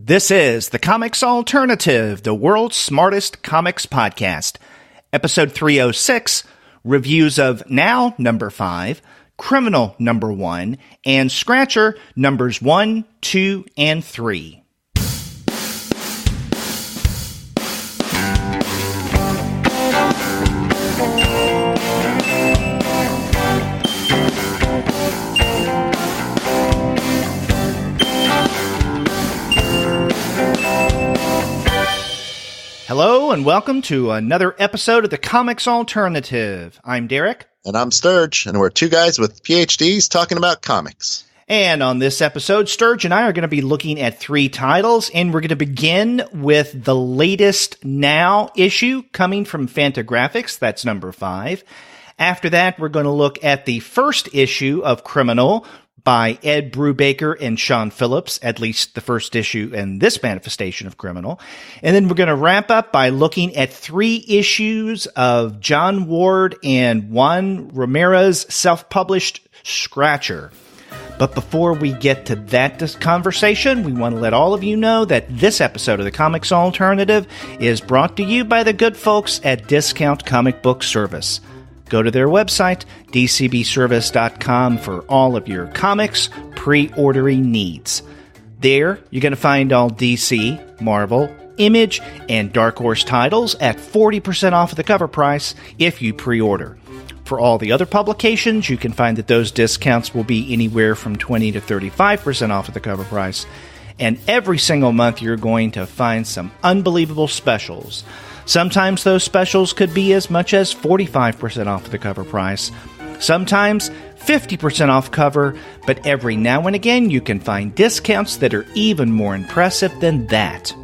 This is the Comics Alternative, the world's smartest comics podcast. Episode 306, reviews of Now, number 5, Criminal, number 1, and Scratcher, numbers 1, 2, and 3. Hello, and welcome to another episode of the Comics Alternative. I'm Derek. And I'm Sterg, and we're two guys with PhDs talking about comics. And on this episode, Sterg and I are going to be looking at 3 titles, and we're going to begin with the latest Now issue coming from Fantagraphics. That's number 5. After that, we're going to look at the first issue of Criminal by Ed Brubaker and Sean Phillips, at least the first issue in this manifestation of Criminal. And then we're going to wrap up by looking at 3 issues of John Ward and Juan Romera's self-published Scratcher. But before we get to that conversation, we want to let all of you know that this episode of the Comics Alternative is brought to you by the good folks at Discount Comic Book Service. Go to their website, dcbservice.com, for all of your comics pre-ordering needs. There, you're going to find all DC, Marvel, Image, and Dark Horse titles at 40% off of the cover price if you pre-order. For all the other publications, you can find that those discounts will be anywhere from 20 to 35% off of the cover price. And every single month, you're going to find some unbelievable specials. Sometimes those specials could be as much as 45% off the cover price. Sometimes 50% off cover, but every now and again you can find discounts that are even more impressive than that.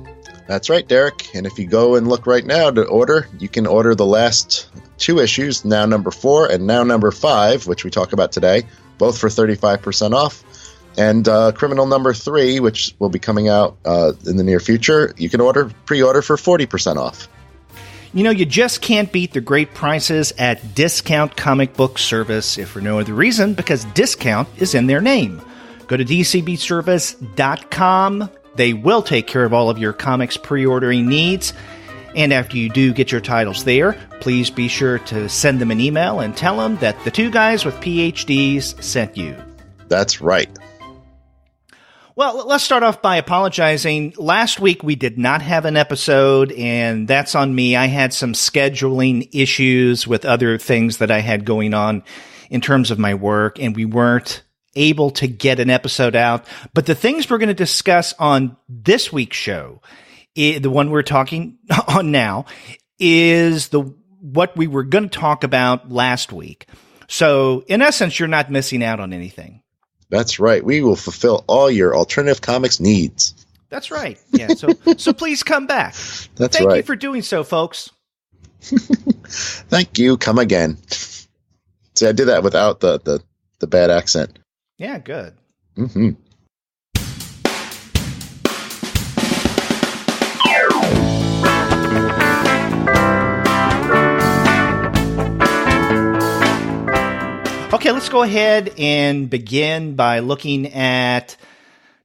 That's right, Derek. And if you go and look right now to order, you can order the last 2 issues, Now number 4 and Now number 5, which we talk about today, both for 35% off. And Criminal number 3, which will be coming out in the near future, you can pre-order for 40% off. You know, you just can't beat the great prices at Discount Comic Book Service, if for no other reason, because discount is in their name. Go to dcbservice.com. They will take care of all of your comics pre-ordering needs. And after you do get your titles there, please be sure to send them an email and tell them that the two guys with PhDs sent you. That's right. Well, let's start off by apologizing. Last week we did not have an episode, and that's on me. I had some scheduling issues with other things that I had going on in terms of my work, and we weren't able to get an episode out. But the things we're going to discuss on this week's show, the one we're talking on now, is what we were going to talk about last week. So, in essence, you're not missing out on anything. That's right. We will fulfill all your alternative comics needs. That's right. Yeah. So please come back. Thank you for doing so, folks. Thank you. Come again. See, I did that without the bad accent. Yeah, good. Mm-hmm. Okay, let's go ahead and begin by looking at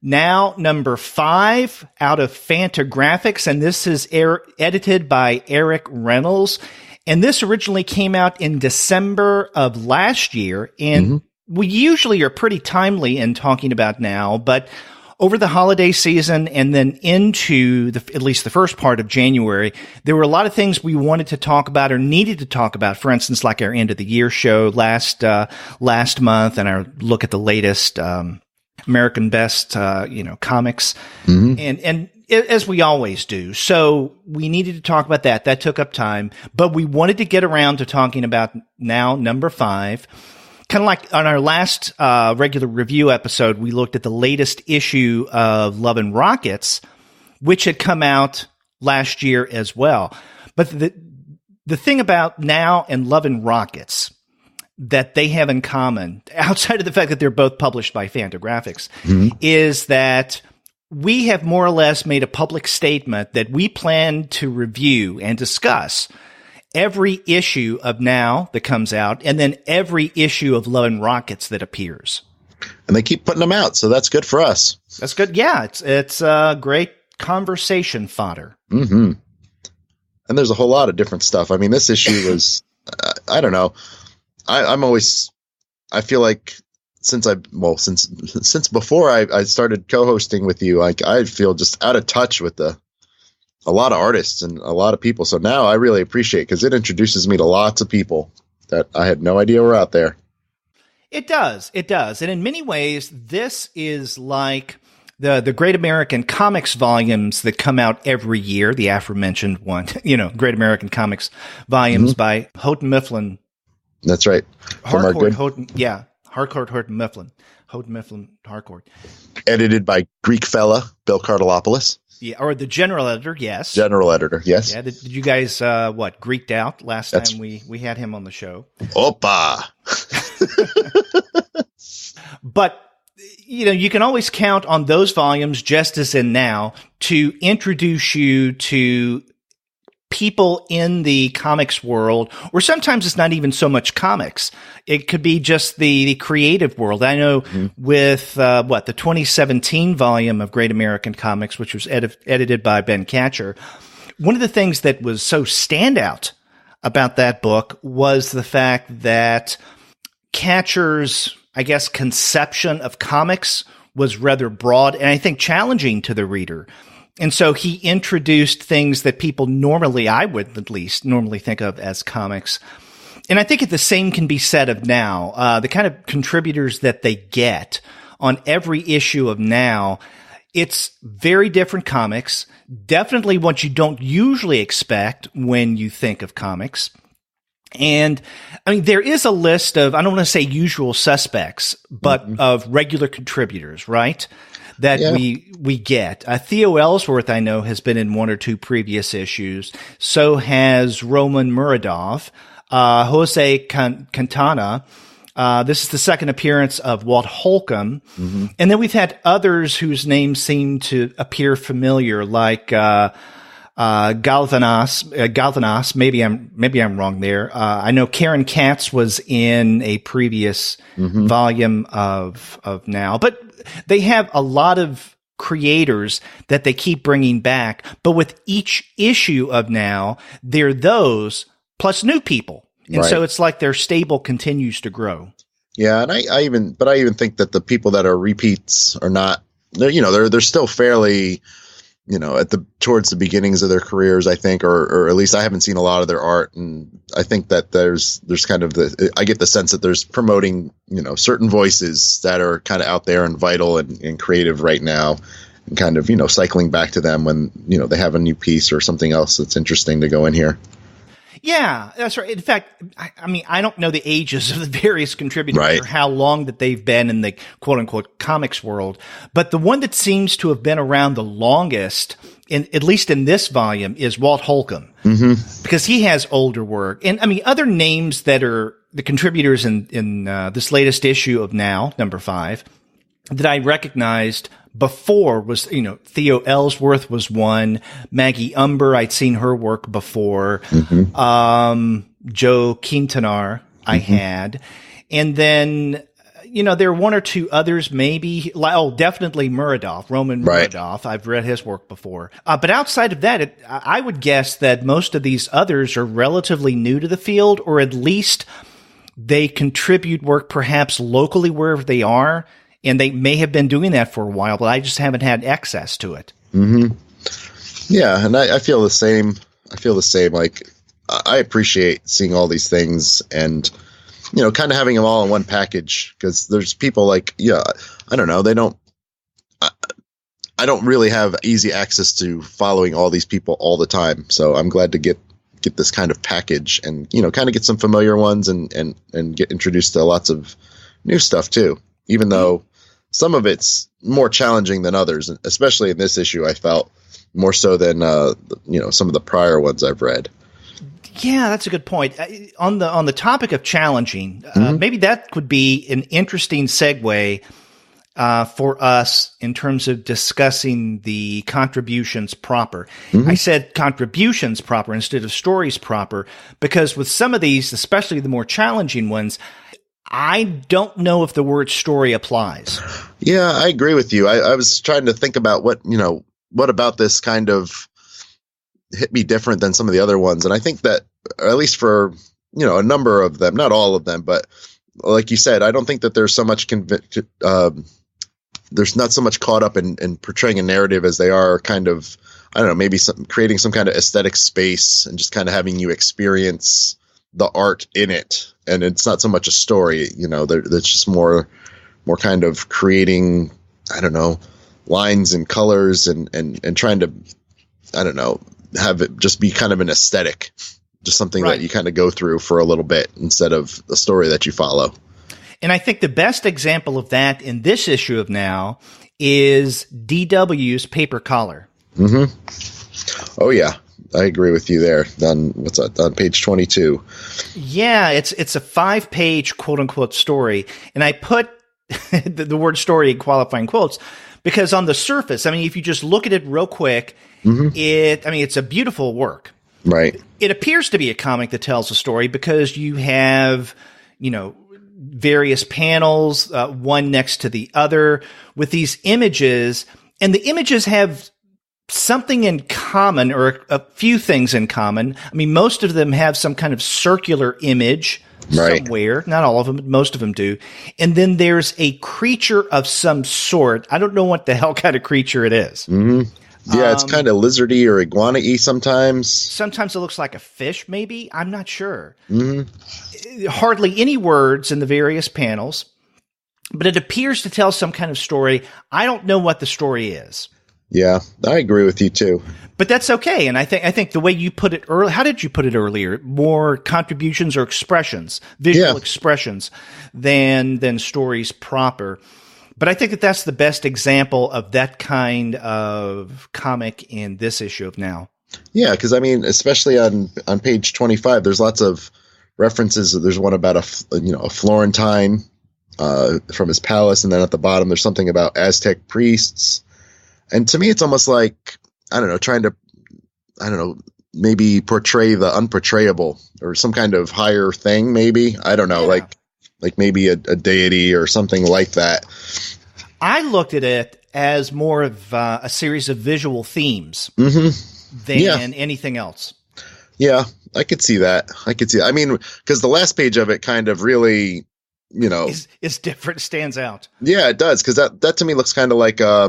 Now number 5 out of Fantagraphics, and this is edited by Eric Reynolds. And this originally came out in December of last year, and we usually are pretty timely in talking about Now, but over the holiday season and then into at least the first part of January, there were a lot of things we wanted to talk about or needed to talk about. For instance, like our end of the year show last month, and our look at the latest American Best comics, and as we always do. So we needed to talk about that. That took up time, but we wanted to get around to talking about Now number 5. Kind of like on our last regular review episode, we looked at the latest issue of Love and Rockets, which had come out last year as well. But the thing about Now and Love and Rockets that they have in common, outside of the fact that they're both published by Fantagraphics, is that we have more or less made a public statement that we plan to review and discuss every issue of Now that comes out, and then every issue of Love and Rockets that appears. And they keep putting them out, so that's good for us. That's good. Yeah, it's great conversation fodder. Mm-hmm. And there's a whole lot of different stuff. I mean, this issue was, I don't know. I feel like since before I started co-hosting with you, like I feel just out of touch with a lot of artists and a lot of people. So now I really appreciate it because it introduces me to lots of people that I had no idea were out there. It does. And in many ways, this is like the Great American Comics volumes that come out every year, the aforementioned one, Great American Comics volumes by Houghton Mifflin. That's right. Harcourt Mifflin. Houghton Mifflin Harcourt. Edited by Greek fella, Bill Cardelopoulos. Yeah, or the general editor, yes. General editor, yes. Yeah, did you guys, Greeked out last time we had him on the show? Opa! But, you can always count on those volumes, just as in Now, to introduce you to people in the comics world, or sometimes it's not even so much comics. It could be just the creative world. I know with, the 2017 volume of Great American Comics, which was edited by Ben Catcher, one of the things that was so standout about that book was the fact that Catcher's, I guess, conception of comics was rather broad and I think challenging to the reader. And so he introduced things that people I would at least normally think of as comics. And I think the same can be said of Now. The kind of contributors that they get on every issue of Now, it's very different comics, definitely what you don't usually expect when you think of comics. And I mean, there is a list of, I don't want to say usual suspects, but of regular contributors, right? That we get. Theo Ellsworth, I know, has been in one or two previous issues. So has Roman Muradov, Jose Quintana. This is the second appearance of Walt Holcombe. And then we've had others whose names seem to appear familiar, like Galvañ. Maybe I'm wrong there. I know Karen Katz was in a previous volume of Now, but they have a lot of creators that they keep bringing back. But with each issue of Now, they're those plus new people, and so it's like their stable continues to grow. Yeah, and I even think that the people that are repeats are not. They're still fairly. Towards the beginnings of their careers, I think, or at least I haven't seen a lot of their art. And I think that there's kind of I get the sense that there's promoting, certain voices that are kind of out there and vital and creative right now and kind of, cycling back to them when, they have a new piece or something else that's interesting to go in here. Yeah, that's right. In fact, I mean, I don't know the ages of the various contributors or how long that they've been in the quote-unquote comics world, but the one that seems to have been around the longest, at least in this volume, is Walt Holcombe, because he has older work. And I mean, other names that are the contributors in this latest issue of Now, number 5, that I recognized before was, Theo Ellsworth was one. Maggie Umber, I'd seen her work before. Joe Quintanar, I had. And then, there are one or two others, maybe. Definitely Muradov, Roman Muradov. I've read his work before. But outside of that, I would guess that most of these others are relatively new to the field, or at least they contribute work perhaps locally wherever they are. And they may have been doing that for a while, but I just haven't had access to it. Yeah, and I feel the same. Like, I appreciate seeing all these things and, kind of having them all in one package, because there's people like, I don't know. I don't really have easy access to following all these people all the time. So I'm glad to get this kind of package and, kind of get some familiar ones and get introduced to lots of new stuff too, even though some of it's more challenging than others, especially in this issue. I felt more so than some of the prior ones I've read. Yeah, that's a good point. On the topic of challenging, maybe that could be an interesting segue for us in terms of discussing the contributions proper. I said contributions proper instead of stories proper because with some of these, especially the more challenging ones, I don't know if the word story applies. Yeah, I agree with you. I was trying to think about what what about this kind of hit me different than some of the other ones? And I think that, at least for, a number of them, not all of them, but like you said, I don't think that there's so much there's not so much caught up in portraying a narrative as they are kind of, I don't know, maybe creating some kind of aesthetic space and just kind of having you experience the art in it. And it's not so much a story, that's just more kind of creating, I don't know, lines and colors and trying to, I don't know, have it just be kind of an aesthetic, just something that you kind of go through for a little bit instead of a story that you follow. And I think the best example of that in this issue of Now is DW's Paper Collar. Mm-hmm. Oh, yeah. I agree with you there. On page 22. Yeah, it's a 5-page quote-unquote story. And I put the word story in qualifying quotes because on the surface, I mean, if you just look at it real quick, it's a beautiful work. Right. It appears to be a comic that tells a story because you have, various panels, one next to the other with these images, and the images have something in common or a few things in common. I mean, most of them have some kind of circular image somewhere. Not all of them, but most of them do. And then there's a creature of some sort. I don't know what the hell kind of creature it is. Mm-hmm. Yeah, it's kind of lizardy or iguana-y sometimes. Sometimes it looks like a fish, maybe. I'm not sure. Mm-hmm. Hardly any words in the various panels, but it appears to tell some kind of story. I don't know what the story is. Yeah, I agree with you too. But that's okay. And I think the way you put it earlier, how did you put it earlier? More contributions or expressions, visual expressions than stories proper. But I think that that's the best example of that kind of comic in this issue of Now. Yeah, because I mean, especially on page 25, there's lots of references. There's one about a Florentine from his palace, and then at the bottom there's something about Aztec priests. And to me, it's almost like, I don't know, trying to, maybe portray the unportrayable or some kind of higher thing. Maybe, I don't know, like maybe a deity or something like that. I looked at it as more of a series of visual themes than anything else. Yeah, I could see that. I mean, because the last page of it kind of really, is different, stands out. Yeah, it does. Because that to me looks kind of like I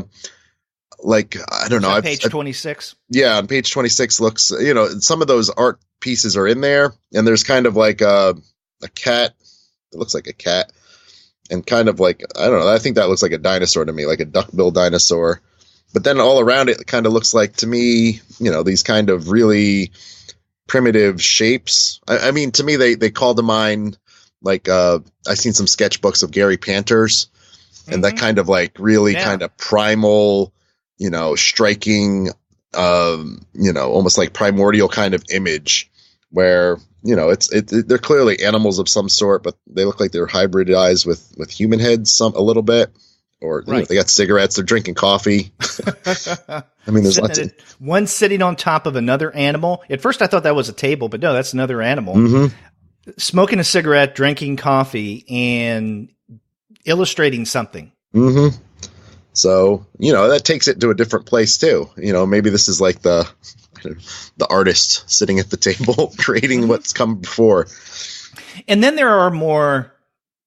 don't know. Page 26. Yeah, on page 26 looks, some of those art pieces are in there, and there's kind of like a cat. It looks like a cat, and kind of like, I don't know, I think that looks like a dinosaur to me, like a duck-billed dinosaur. But then all around it kind of looks like, to me, these kind of really primitive shapes. I mean, to me, they call to mind, like, I've seen some sketchbooks of Gary Panter's, and that kind of like really kind of primal, striking, almost like primordial kind of image where, they're clearly animals of some sort, but they look like they're hybridized with human heads a little bit, or they got cigarettes, they're drinking coffee. I mean, there's lots of one sitting on top of another animal. At first I thought that was a table, but no, that's another animal. Smoking a cigarette, drinking coffee, and illustrating something. Mm-hmm. So, that takes it to a different place too. Maybe this is like the artist sitting at the table creating what's come before. And then there are more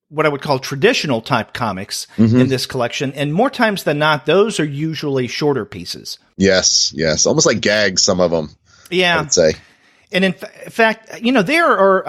what I would call traditional type comics in this collection. And more times than not, those are usually shorter pieces. Yes. Almost like gags, some of them. Yeah. I would say. And in fact, there are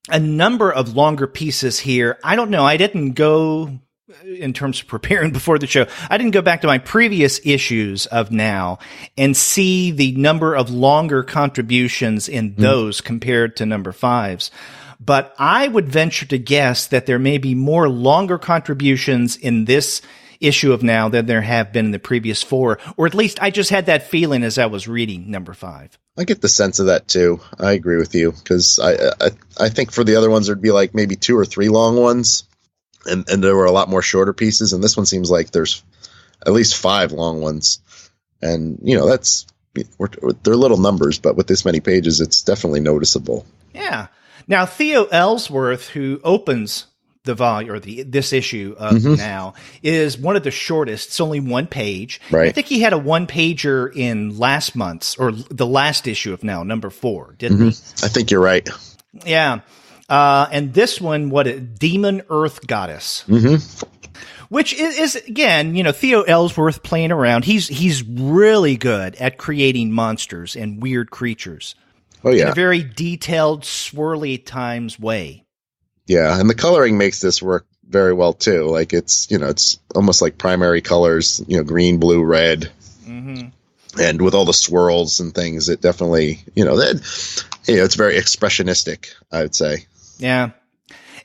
a number of longer pieces here. I don't know. I didn't go, in terms of preparing before the show, I didn't go back to my previous issues of Now and see the number of longer contributions in those compared to number 5's. But I would venture to guess that there may be more longer contributions in this issue of Now than there have been in the previous 4, or at least I just had that feeling as I was reading number 5. I get the sense of that too. I agree with you, because I think for the other ones there'd be like maybe 2 or 3 long ones, and there were a lot more shorter pieces, and this one seems like there's at least 5 long ones, and they're little numbers, but with this many pages, it's definitely noticeable. Yeah. Now, Theo Ellsworth, who opens the volume or this issue of Now is one of the shortest. It's only one page. Right. I think he had a one pager in last month's or the last issue of Now, number 4, didn't he? I think you're right. Yeah. And this one, Demon Earth Goddess. Which is again, Theo Ellsworth playing around. He's really good at creating monsters and weird creatures. Oh yeah. In a very detailed, swirly at times way. Yeah, and the coloring makes this work very well too. Like it's almost like primary colors, green, blue, red. And with all the swirls and things, it definitely, it's very expressionistic, I would say. Yeah.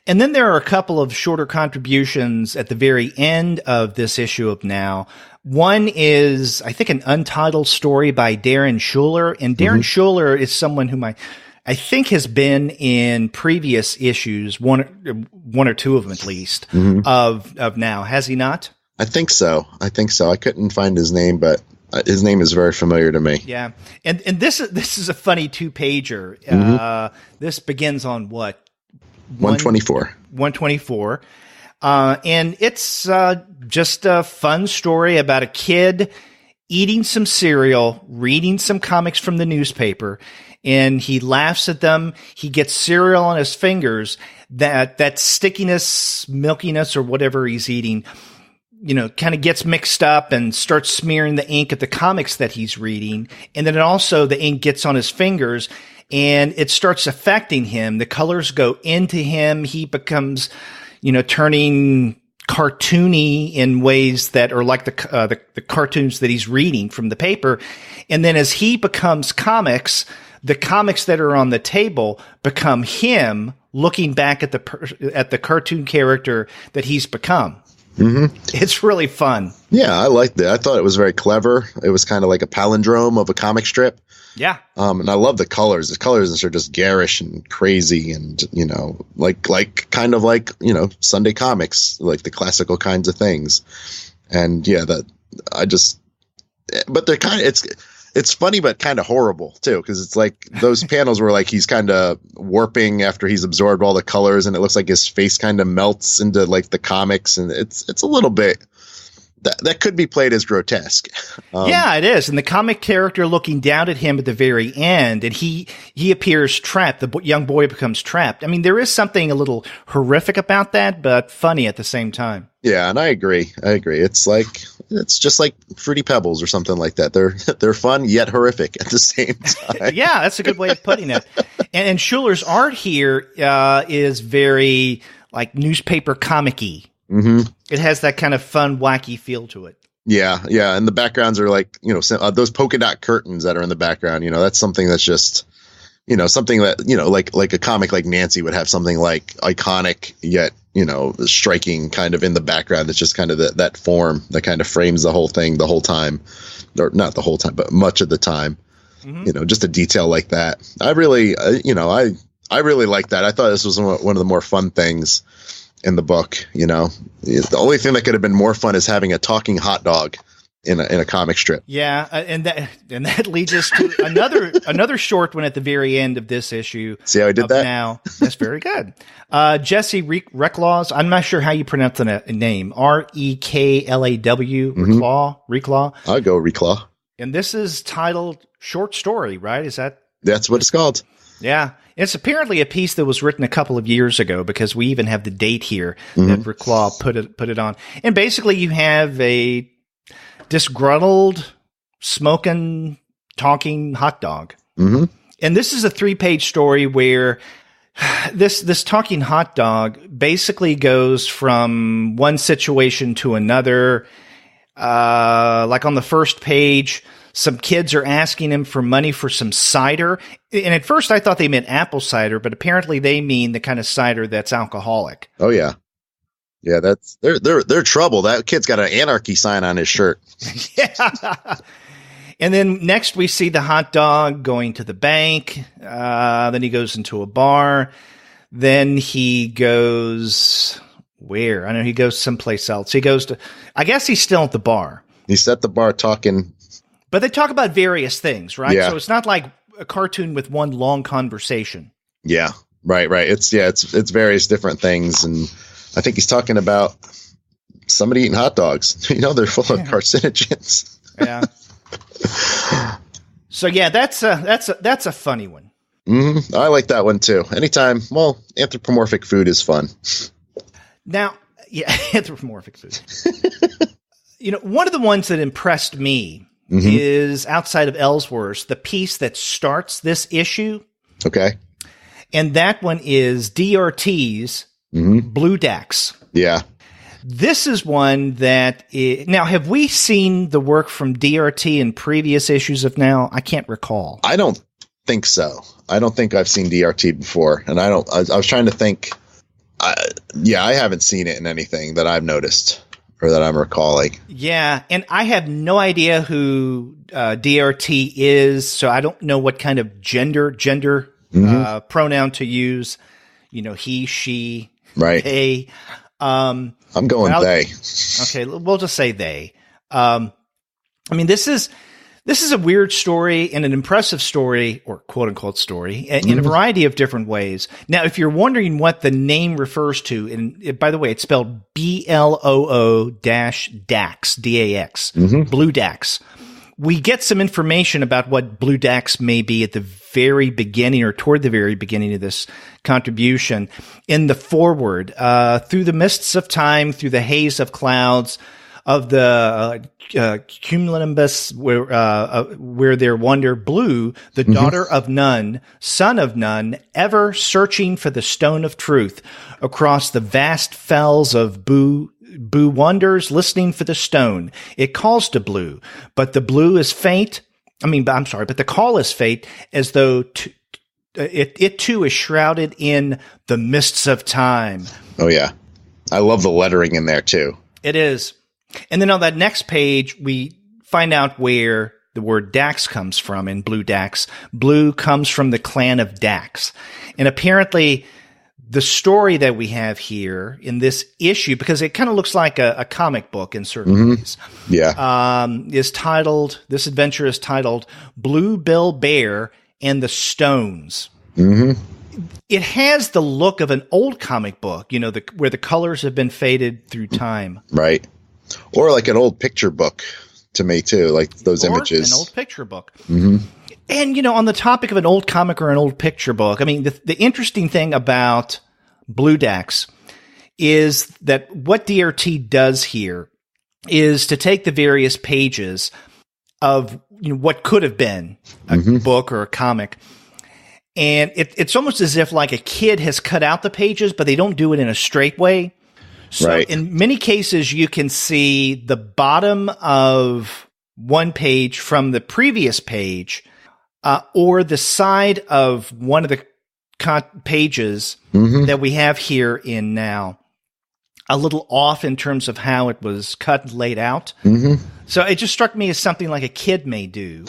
And then there are a couple of shorter contributions at the very end of this issue of Now. One is, I think, an untitled story by Darren Schuler. And Darren Schuler is someone whom I think has been in previous issues, one or two of them at least, of Now. Has he not? I think so. I couldn't find his name, but his name is very familiar to me. Yeah. And this is a funny 2-pager. This begins on what? 124. 124. And it's just a fun story about a kid eating some cereal, reading some comics from the newspaper, and he laughs at them. He gets cereal on his fingers. That stickiness, milkiness, or whatever he's eating, kind of gets mixed up and starts smearing the ink at the comics that he's reading. And then also the ink gets on his fingers and it starts affecting him. The colors go into him. He becomes, turning cartoony in ways that are like the cartoons that he's reading from the paper. And then as he becomes comics, the comics that are on the table become him looking back at the cartoon character that he's become. It's really fun. Yeah, I liked it. I thought it was very clever. It was kind of like a palindrome of a comic strip. Yeah. And I love the colors. The colors are just garish and crazy and, like Sunday comics, like the classical kinds of things. And yeah, but they're it's funny, but kind of horrible too. Cause it's like those panels where like he's kind of warping after he's absorbed all the colors and it looks like his face kind of melts into like the comics. And it's a little bit, that could be played as grotesque. Yeah, it is. And the comic character looking down at him at the very end, and he appears trapped. The young boy becomes trapped. I mean, there is something a little horrific about that, but funny at the same time. Yeah, and I agree. It's just like Fruity Pebbles or something like that. They're fun yet horrific at the same time. Yeah, that's a good way of putting it. And Schuler's art here is very like newspaper comic-y. It has that kind of fun, wacky feel to it. Yeah, and the backgrounds are like those polka dot curtains that are in the background. That's something that's just something that like a comic like Nancy would have something like iconic yet striking kind of in the background. It's just kind of that form that kind of frames the whole thing the whole time, or not the whole time, but much of the time. Just a detail like that. I really I really like that. I thought this was one of the more fun things in the book. The only thing that could have been more fun is having a talking hot dog in a comic strip. Yeah, and that leads us to another short one at the very end of this issue. See how I did that? Now, that's very good. Jesse Reclaws. I'm not sure how you pronounce the name. Reklaw. Reclaw. I'll go Reclaw. And this is titled Short Story, right? That's what it's called. Yeah. It's apparently a piece that was written a couple of years ago because we even have the date here that Reclaw put it on. And basically you have a disgruntled, smoking, talking hot dog. And this is a 3-page story where this talking hot dog basically goes from one situation to another. Like on the first page, some kids are asking him for money for some cider. And at first I thought they meant apple cider, but apparently they mean the kind of cider that's alcoholic. Oh yeah. Yeah, that's they're trouble. That kid's got an anarchy sign on his shirt. Yeah. And then next we see the hot dog going to the bank. Then he goes into a bar. Then he goes where? I know he goes someplace else. He goes to, I guess he's still at the bar. He's at the bar talking. But they talk about various things, right? Yeah. So it's not like a cartoon with one long conversation. Yeah. Right. It's various different things. And I think he's talking about somebody eating hot dogs. They're full of carcinogens. Yeah. So yeah, that's a funny one. Mm-hmm. I like that one too. Anytime, anthropomorphic food is fun. Now, yeah, anthropomorphic food. One of the ones that impressed me is outside of Ellsworth's, the piece that starts this issue. Okay. And that one is DRT's Blue Dax. Yeah. This is one that now, have we seen the work from DRT in previous issues of Now? I can't recall. I don't think so. I don't think I've seen DRT before. And I was trying to think. I haven't seen it in anything that I've noticed or that I'm recalling. Yeah. And I have no idea who DRT is. So I don't know what kind of gender pronoun to use. He, she, right. they. I'm going they. Okay, we'll just say they. This is a weird story and an impressive story, or quote unquote story, in a variety of different ways. Now, if you're wondering what the name refers to, and by the way, it's spelled BLOO-Dax, DAX, Blue Dax. We get some information about what Blue Dax may be at the very beginning or toward the very beginning of this contribution in the foreword. Through the mists of time, through the haze of clouds, of the cumulonimbus where there wander blue, the daughter of none, son of none, ever searching for the stone of truth across the vast fells of Boo wanders, listening for the stone. It calls to blue, but the blue is faint. But the call is faint, as though it too is shrouded in the mists of time. Oh yeah, I love the lettering in there too. It is. And then on that next page, we find out where the word Dax comes from in Blue Dax. Blue comes from the clan of Dax. And apparently the story that we have here in this issue, because it kind of looks like a comic book in certain ways. Yeah. This adventure is titled Blue Bill Bear and the Stones. It has the look of an old comic book, where the colors have been faded through time. Right. Or like an old picture book to me too, like those images. An old picture book. And, on the topic of an old comic or an old picture book, the interesting thing about Blue Dax is that what DRT does here is to take the various pages of what could have been a book or a comic, and it's almost as if like a kid has cut out the pages, but they don't do it in a straight way. So in many cases, you can see the bottom of one page from the previous page, or the side of one of the pages that we have here in Now, a little off in terms of how it was cut and laid out. So it just struck me as something like a kid may do,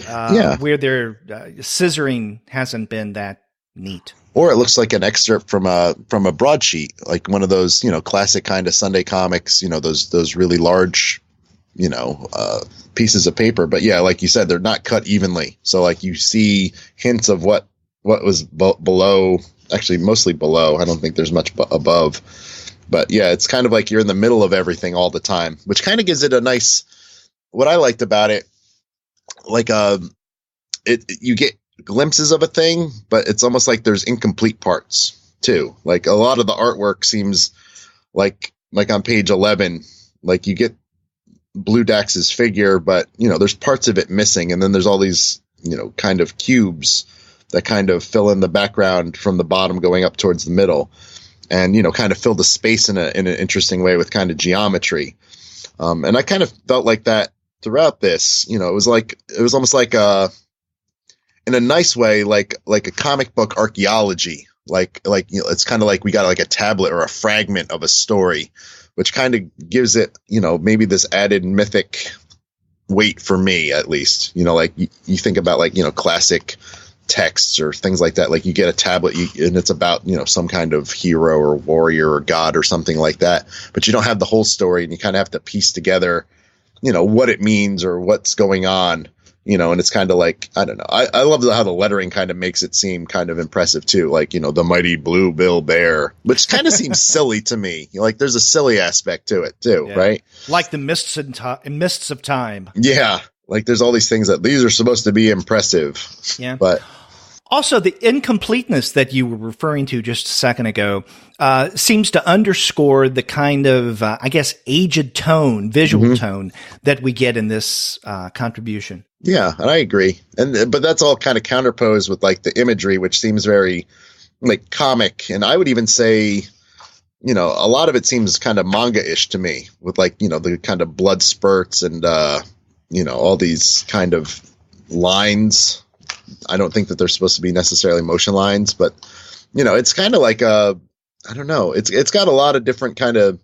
where their scissoring hasn't been that neat. Or it looks like an excerpt from a broadsheet, like one of those, classic kind of Sunday comics, those really large, pieces of paper. But yeah, like you said, they're not cut evenly. So like you see hints of what was below, actually mostly below. I don't think there's much above. But yeah, it's kind of like you're in the middle of everything all the time, which kind of gives it a nice, what I liked about it, like you get glimpses of a thing, but it's almost like there's incomplete parts too. Like a lot of the artwork seems like on page 11, like you get Blue Dax's figure, but there's parts of it missing, and then there's all these kind of cubes that kind of fill in the background from the bottom going up towards the middle, and kind of fill the space in an interesting way with kind of geometry. And I kind of felt like that throughout this. It was almost like in a nice way, like a comic book archaeology, like it's kind of like we got like a tablet or a fragment of a story, which kind of gives it, maybe this added mythic weight for me, at least. Like you think about like, classic texts or things like that. Like you get a tablet and it's about, some kind of hero or warrior or god or something like that, but you don't have the whole story, and you kind of have to piece together, what it means or what's going on. and it's kind of like, I don't know. I love how the lettering kind of makes it seem kind of impressive too. Like, the mighty blue bill bear, which kind of seems silly to me. Like there's a silly aspect to it too, right? Like the mists of time. Yeah. Like there's all these things that these are supposed to be impressive. Yeah. But also the incompleteness that you were referring to just a second ago seems to underscore the kind of, aged tone, visual tone that we get in this contribution. Yeah, and I agree. But that's all kind of counterposed with like the imagery, which seems very like comic. And I would even say, a lot of it seems kind of manga-ish to me with like, the kind of blood spurts and, all these kind of lines. I don't think that they're supposed to be necessarily motion lines, but, it's kind of like I don't know. It's got a lot of different kind of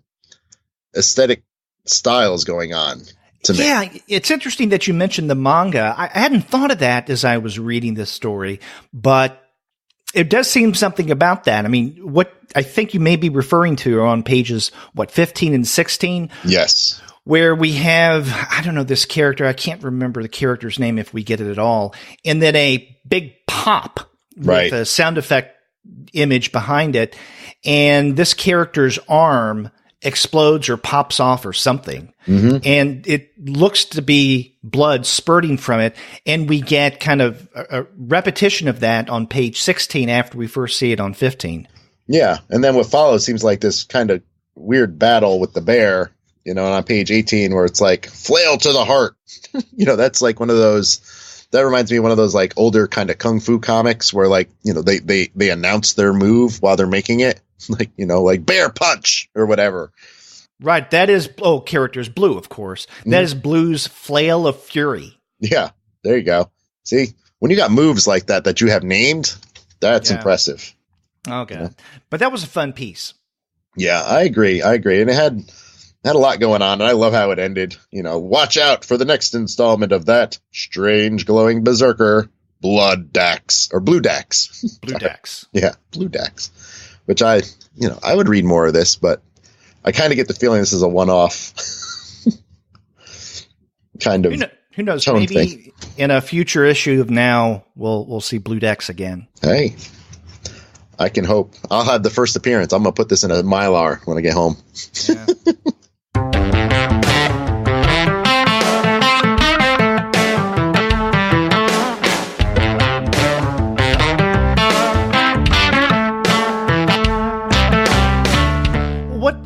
aesthetic styles going on. Yeah, it's interesting that you mentioned the manga. I hadn't thought of that as I was reading this story, but it does seem something about that. I mean, what I think you may be referring to are on pages, 15 and 16? Yes. Where we have, I don't know, this character, I can't remember the character's name if we get it at all, and then a big pop with a sound effect image behind it, and this character's arm explodes or pops off or something. And it looks to be blood spurting from it. And we get kind of a repetition of that on page 16 after we first see it on 15. Yeah. And then what follows seems like this kind of weird battle with the bear, and on page 18 where it's like flail to the heart. That's like one of those, that reminds me of one of those like older kind of kung fu comics where like, they announce their move while they're making it. Like, like bear punch or whatever. Right. That is, character's Blue, of course. That is Blue's flail of fury. Yeah. There you go. See, when you got moves like that you have named, that's impressive. Okay. But that was a fun piece. Yeah, I agree. And it had a lot going on. And I love how it ended. Watch out for the next installment of that strange glowing berserker, Blood Dax or Blue Dax. Blue Dax. Yeah. Blue Dax. Which I would read more of this, but I kind of get the feeling this is a one-off kind of who knows? Tone maybe thing. In a future issue of Now, we'll see Blue Dax again. Hey, I can hope. I'll have the first appearance. I'm gonna put this in a Mylar when I get home. Yeah.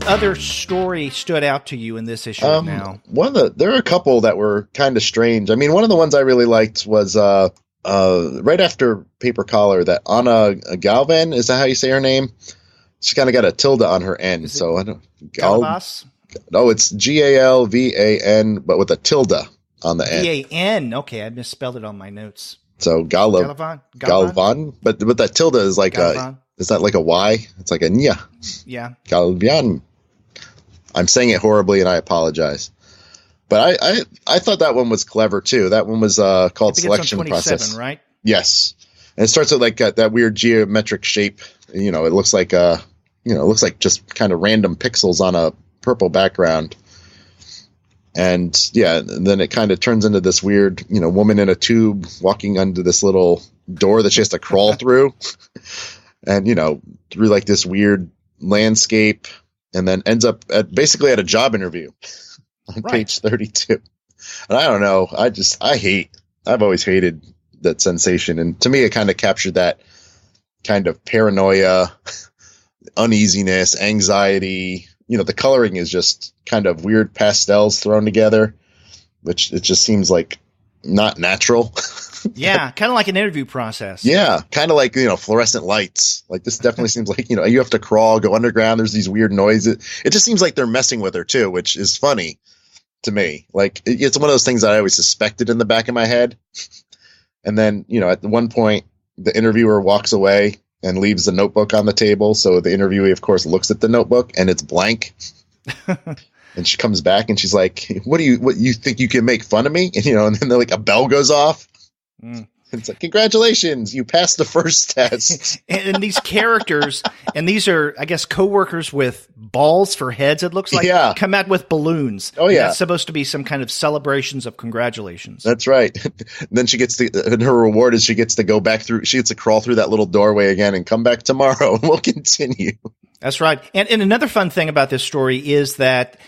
Other story stood out to you in this issue Now? There are a couple that were kind of strange. I mean, one of the ones I really liked was right after Paper Collar, that Anna Galvañ, is that how you say her name? She kind of got a tilde on her end. So I don't Galvañ? No, it's Galvan, but with a tilde on the end. Van. Okay, I misspelled it on my notes. So Galvañ. But that tilde is like is that like a Y? It's like a nya. Yeah. Galvañ. I'm saying it horribly, and I apologize. But I thought that one was clever too. That one was called Selection Process, right? Yes, and it starts with like that weird geometric shape. It looks like just kind of random pixels on a purple background. And then it kind of turns into this weird, woman in a tube walking under this little door that she has to crawl through, and through like this weird landscape. And then ends up basically at a job interview on page 32. And I don't know. I've always hated that sensation. And to me, it kind of captured that kind of paranoia, uneasiness, anxiety. The coloring is just kind of weird pastels thrown together, which it just seems like not natural. Yeah, kind of like an interview process. Yeah, kind of like, fluorescent lights. Like this definitely seems like, you have to crawl, go underground. There's these weird noises. It just seems like they're messing with her too, which is funny to me. Like it's one of those things that I always suspected in the back of my head. And then, at one point, the interviewer walks away and leaves the notebook on the table. So the interviewee, of course, looks at the notebook and it's blank. And she comes back and she's like, what you think you can make fun of me? And, and then like a bell goes off. It's like, congratulations, you passed the first test. And these characters, and these are, I guess, coworkers with balls for heads, it looks like, come out with balloons. Oh, yeah. It's supposed to be some kind of celebrations of congratulations. That's right. Then and her reward is she gets to go back through, she gets to crawl through that little doorway again and come back tomorrow, and we'll continue. That's right. And another fun thing about this story is that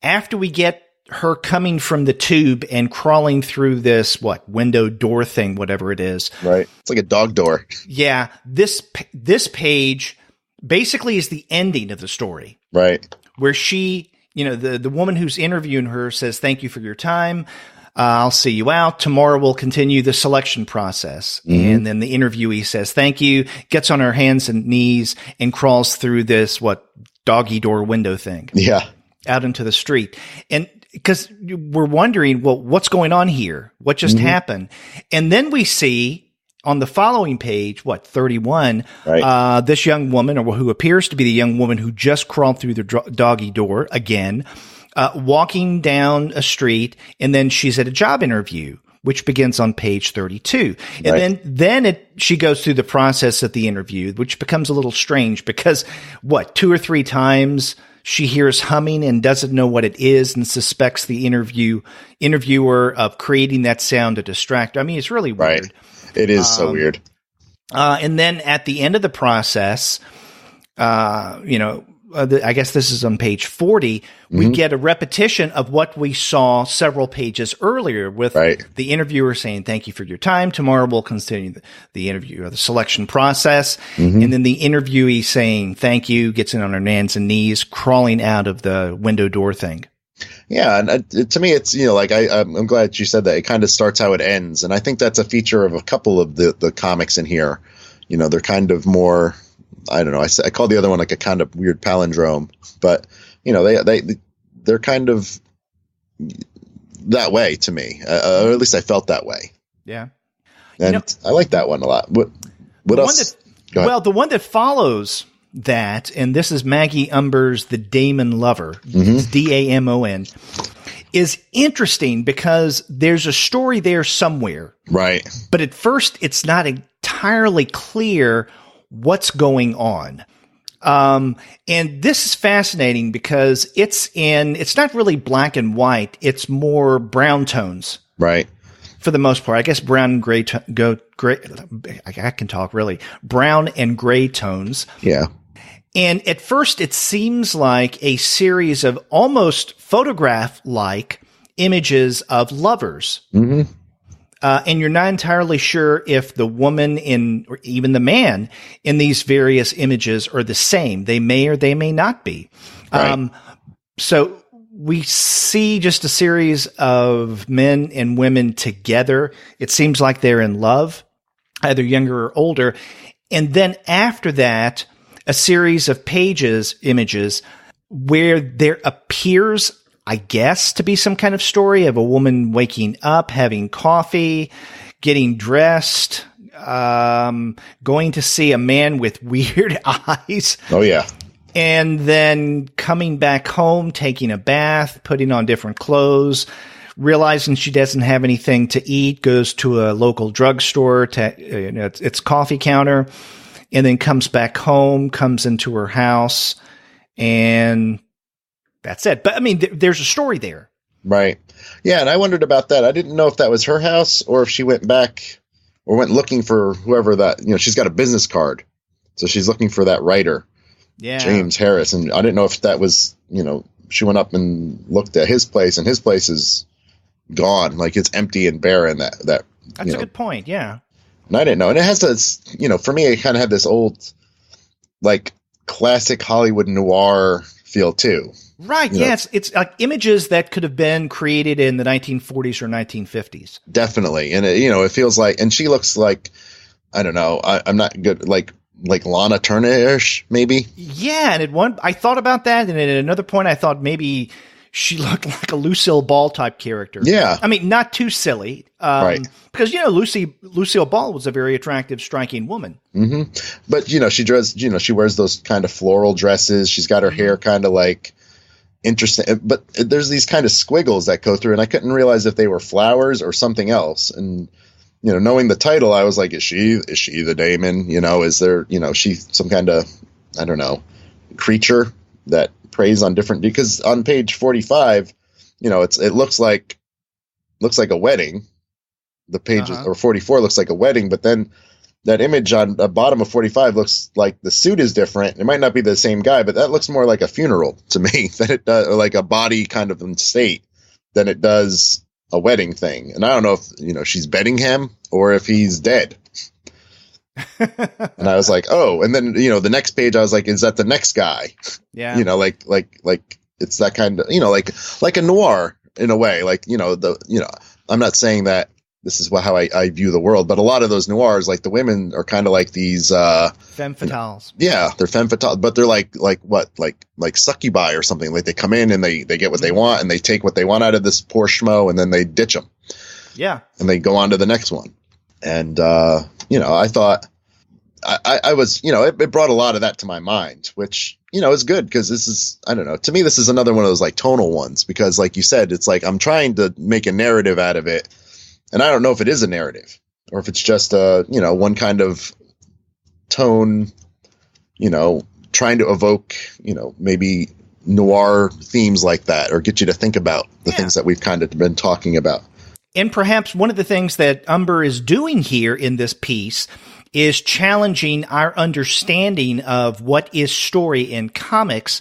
after we get her coming from the tube and crawling through this, window door thing, whatever it is. Right. It's like a dog door. Yeah. This page basically is the ending of the story. Right. Where she, the woman who's interviewing her says, thank you for your time. I'll see you out. Tomorrow we'll continue the selection process. Mm-hmm. And then the interviewee says, thank you, gets on her hands and knees and crawls through this, doggy door window thing. Yeah. Out into the street. And because we're wondering, well, what's going on here? What just happened? And then we see on the following page, 31, right. This young woman, or who appears to be the young woman who just crawled through the doggy door again, walking down a street, and then she's at a job interview, which begins on page 32. And right. then she goes through the process of the interview, which becomes a little strange because 2 or 3 times she hears humming and doesn't know what it is and suspects the interviewer of creating that sound to distract. I mean, it's really weird. Right. It is so weird. And then at the end of the process, I guess this is on page 40, we get a repetition of what we saw several pages earlier with the interviewer saying, thank you for your time. Tomorrow we'll continue the interview or the selection process. And then the interviewee saying, thank you, gets in on her hands and knees, crawling out of the window door thing. Yeah. And to me, it's, I'm glad you said that. It kind of starts how it ends. And I think that's a feature of a couple of the comics in here. They're kind of more, I don't know. I call the other one like a kind of weird palindrome, but they're kind of that way to me, or at least I felt that way. Yeah, and I like that one a lot. What else? Well, the one that follows that, and this is Maggie Umber's "The Damon Lover," it's Damon, is interesting because there's a story there somewhere, right? But at first, it's not entirely clear what's going on. And this is fascinating because it's not really black and white. It's more brown tones. Right. For the most part, I guess brown and gray, I can talk really, brown and gray tones. Yeah. And at first it seems like a series of almost photograph-like images of lovers. Mm-hmm. And you're not entirely sure if the woman or even the man in these various images are the same. They may or they may not be. Right. So we see just a series of men and women together. It seems like they're in love, either younger or older. And then after that, a series of images where there appears, I guess, to be some kind of story of a woman waking up, having coffee, getting dressed, going to see a man with weird eyes. Oh, yeah. And then coming back home, taking a bath, putting on different clothes, realizing she doesn't have anything to eat, goes to a local drugstore, its coffee counter, and then comes back home, comes into her house, and that's it. But I mean, there's a story there. Right. Yeah. And I wondered about that. I didn't know if that was her house or if she went back or went looking for whoever that, she's got a business card. So she's looking for that writer, James Harris. And I didn't know if that was, she went up and looked at his place and his place is gone. Like it's empty and barren. That's a good point. Yeah. And I didn't know. And it has this, for me, it kind of had this old, like classic Hollywood noir feel too. Right. Yeah. It's like images that could have been created in the 1940s or 1950s. Definitely. And it feels like, and she looks like, I don't know, I'm not good. Like Lana Turner-ish, maybe. Yeah. And I thought about that. And at another point, I thought maybe she looked like a Lucille Ball type character. Yeah. I mean, not too silly. Right. Because, Lucille Ball was a very attractive, striking woman. Mm-hmm. But, she wears those kind of floral dresses. She's got her hair kind of like interesting. But there's these kind of squiggles that go through, and I couldn't realize if they were flowers or something else. And, knowing the title, I was like, is she the daemon? Is there, she some kind of, I don't know, creature that preys on different, because on page 45, it looks like a wedding. The page or 44 looks like a wedding, but then that image on the bottom of 45 looks like the suit is different. It might not be the same guy, but that looks more like a funeral to me than it does, or like a body kind of in state than it does a wedding thing. And I don't know if, she's bedding him or if he's dead. And I was like, oh, and then, the next page I was like, is that the next guy? Yeah. Like it's that kind of, like a noir in a way, I'm not saying that this is how I view the world, but a lot of those noirs, like the women are kind of like these femme fatales. Yeah, they're femme fatales, but they're like succubi or something. Like they come in and they get what they want and they take what they want out of this poor schmo and then they ditch them. Yeah, and they go on to the next one. And I thought I was, it brought a lot of that to my mind, which is good because this is, I don't know, to me this is another one of those like tonal ones, because like you said, it's like I'm trying to make a narrative out of it. And I don't know if it is a narrative or if it's just one kind of tone, trying to evoke, maybe noir themes like that, or get you to think about the things that we've kind of been talking about. And perhaps one of the things that Umber is doing here in this piece is challenging our understanding of what is story in comics,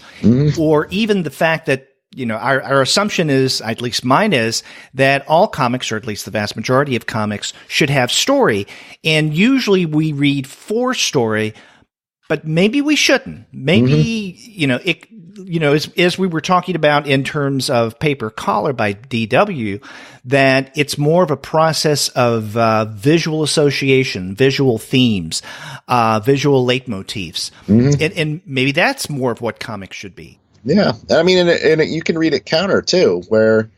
or even the fact that, our assumption is, at least mine is, that all comics, or at least the vast majority of comics, should have story. And usually we read for story, but maybe we shouldn't. Maybe, as we were talking about in terms of Paper Collar by DW, that it's more of a process of visual association, visual themes, visual leitmotifs. And maybe that's more of what comics should be. Yeah. I mean, and you can read it counter too, where,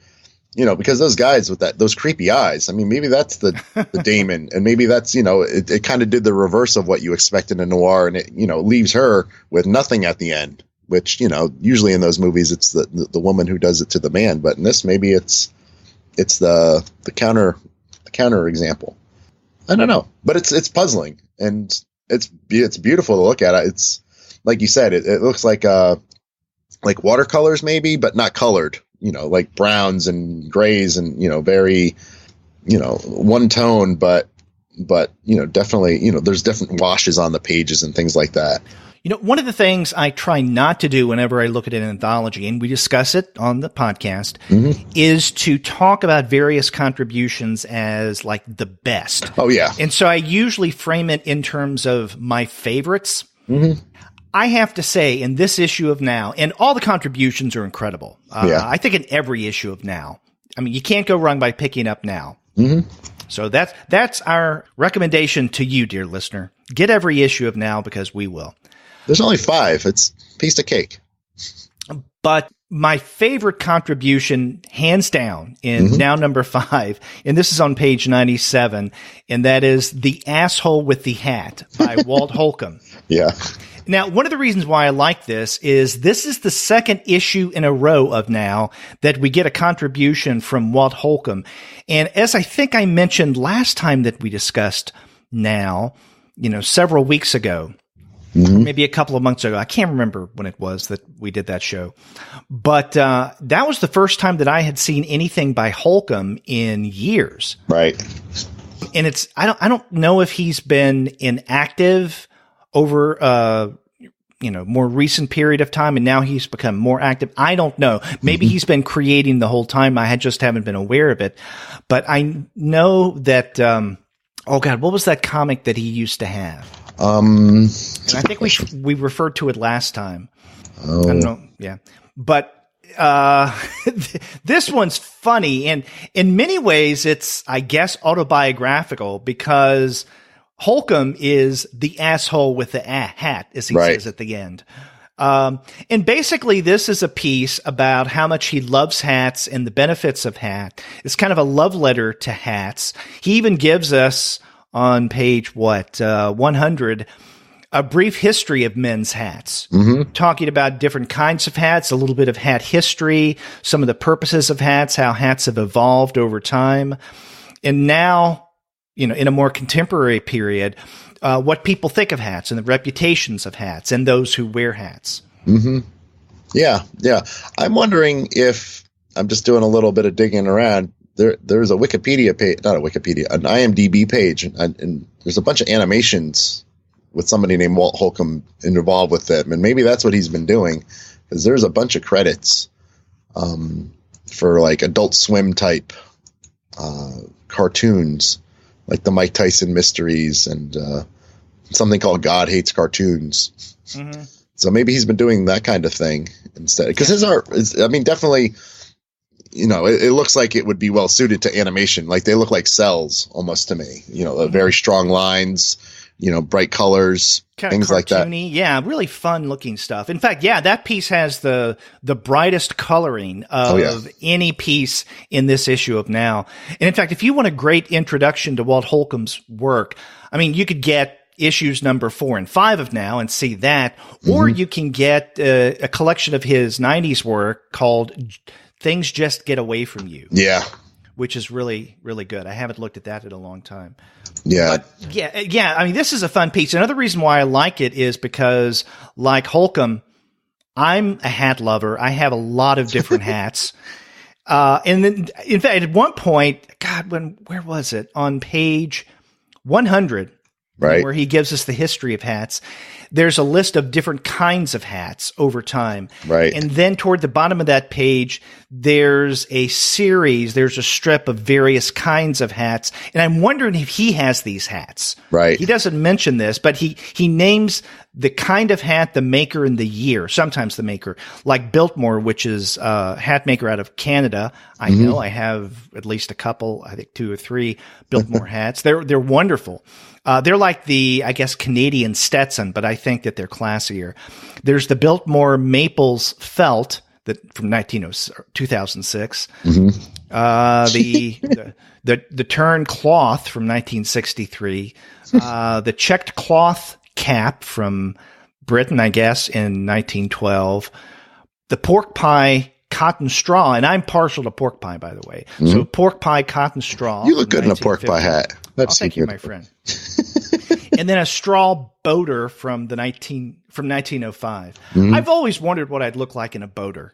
because those guys with those creepy eyes, I mean, maybe that's the daemon, and maybe that's, it kind of did the reverse of what you expect in a noir, and it, leaves her with nothing at the end, which, usually in those movies, it's the woman who does it to the man. But in this, maybe it's the counter example. I don't know, but it's puzzling, and it's beautiful to look at. It's like you said, it looks like watercolors maybe, but not colored, like browns and grays and, very, one tone, but definitely, there's different washes on the pages and things like that. One of the things I try not to do whenever I look at an anthology, and we discuss it on the podcast, is to talk about various contributions as like the best. Oh, yeah. And so I usually frame it in terms of my favorites. I have to say, in this issue of Now, and all the contributions are incredible. I think in every issue of Now, I mean, you can't go wrong by picking up Now. So that's our recommendation to you, dear listener. Get every issue of Now, because we will. There's only 5. It's a piece of cake. But my favorite contribution, hands down, in Now number 5, and this is on page 97, and that is The Asshole with the Hat by Walt Holcombe. Yeah. Now, one of the reasons why I like this is the second issue in a row of Now that we get a contribution from Walt Holcombe. And as I think I mentioned last time that we discussed Now, several weeks ago, maybe a couple of months ago, I can't remember when it was that we did that show, but that was the first time that I had seen anything by Holcombe in years. Right. And I don't know if he's been inactive over more recent period of time, and now he's become more active. I don't know. Maybe he's been creating the whole time. I just haven't been aware of it. But I know that oh God, what was that comic that he used to have? And I think we referred to it last time. I don't know. Yeah. But this one's funny, and in many ways it's, I guess, autobiographical, because Holcombe is the asshole with the hat, as he says at the end. And basically this is a piece about how much he loves hats and the benefits of hat. It's kind of a love letter to hats. He even gives us on page 100 a brief history of men's hats, talking about different kinds of hats, a little bit of hat history, some of the purposes of hats, how hats have evolved over time. And now in a more contemporary period, what people think of hats and the reputations of hats and those who wear hats. Mm-hmm. Yeah. I'm wondering if I'm just doing a little bit of digging around. There's a Wikipedia page, not a Wikipedia, an IMDb page, and there's a bunch of animations with somebody named Walt Holcombe involved with them, and maybe that's what he's been doing, because there's a bunch of credits for like Adult Swim type cartoons, like the Mike Tyson Mysteries and something called God Hates Cartoons. Mm-hmm. So maybe he's been doing that kind of thing instead, because his art is, definitely. It looks like it would be well suited to animation. Like they look like cells almost to me. Very strong lines, bright colors, kind things like that. Yeah, really fun looking stuff. In fact, that piece has the brightest coloring of any piece in this issue of Now. And in fact, if you want a great introduction to Walt Holcombe's work, you could get issues number 4 and 5 of Now and see that, or you can get a collection of his 90s work called Things Just Get Away From You. Yeah. Which is really, really good. I haven't looked at that in a long time. Yeah. But yeah. This is a fun piece. Another reason why I like it is because, like Holcombe, I'm a hat lover. I have a lot of different hats. And then, in fact, at one point, where was it? On page 100, right, where he gives us the history of hats. There's a list of different kinds of hats over time. Right. And then toward the bottom of that page, there's a strip of various kinds of hats. And I'm wondering if he has these hats. Right. He doesn't mention this, but he names the kind of hat, the maker, and the year, sometimes the maker, like Biltmore, which is a hat maker out of Canada. I know I have at least a couple, I think 2 or 3 Biltmore hats. They're wonderful. They're like the, I guess, Canadian Stetson, but I think that they're classier. There's the Biltmore Maples Felt that from 2006. The Turn Cloth from 1963. The Checked Cloth Cap from Britain, I guess, in 1912. The Pork Pie Cotton Straw, and I'm partial to pork pie, by the way. So Pork Pie Cotton Straw. You look good in a pork pie hat. Thank you, my friend. And then a straw boater from 1905. I've always wondered what I'd look like in a boater.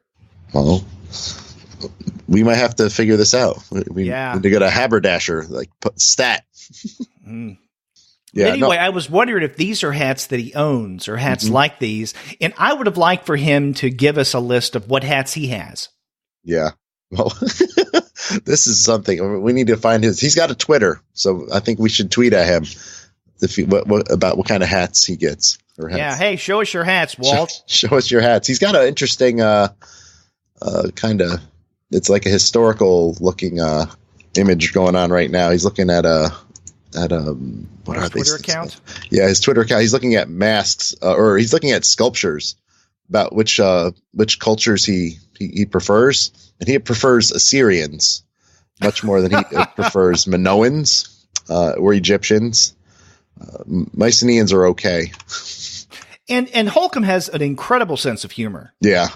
Well, we might have to figure this out. We need to get a haberdasher, like stat. Yeah. Anyway, I was wondering if these are hats that he owns or hats like these, and I would have liked for him to give us a list of what hats he has. Yeah. Well, this is something we need to find he's got a Twitter, so I think we should tweet at him about what kind of hats he gets. Or hats. Yeah. Hey, show us your hats, Walt. Show us your hats. He's got an interesting, kind of, it's like a historical looking, image going on right now. He's looking at what are Twitter account? Yeah, his Twitter account. He's looking at masks, or he's looking at sculptures about which cultures he prefers, and he prefers Assyrians much more than he prefers Minoans or Egyptians. Mycenaeans are okay. And Holcombe has an incredible sense of humor. Yeah.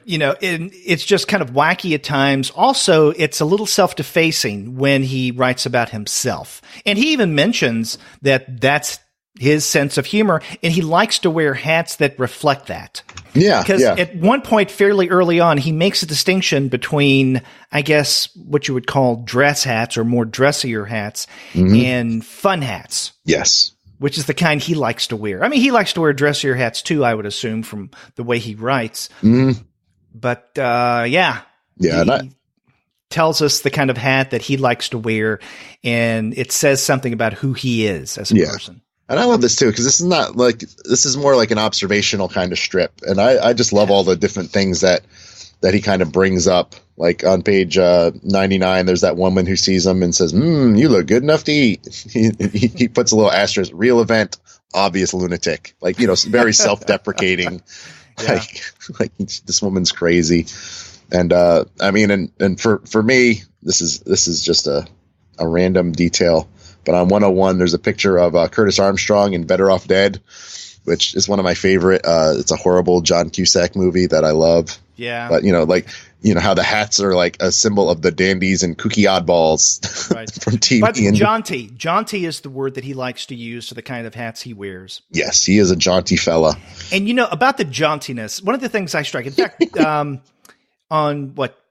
It's just kind of wacky at times. Also, it's a little self-defacing when he writes about himself. And he even mentions that that's his sense of humor, and he likes to wear hats that reflect that. Yeah. Because at one point, fairly early on, he makes a distinction between, I guess, what you would call dress hats or more dressier hats and fun hats. Yes. Which is the kind he likes to wear. I mean, he likes to wear dressier hats too, I would assume, from the way he writes. But, he tells us the kind of hat that he likes to wear, and it says something about who he is as a person. And I love this too, because this is more like an observational kind of strip. And I just love all the different things that he kind of brings up. Like on page 99, there's that woman who sees him and says, you look good enough to eat. He puts a little asterisk, real event, obvious lunatic, like, very self-deprecating. Like this woman's crazy. And and for me, this is just a random detail. But on 101, there's a picture of Curtis Armstrong in Better Off Dead, which is one of my favorite. It's a horrible John Cusack movie that I love. Yeah. But you know, how the hats are like a symbol of the dandies and kooky oddballs from TV. But jaunty is the word that he likes to use for the kind of hats he wears. Yes, he is a jaunty fella. And you know, about the jauntiness, one of the things I strike, in fact, on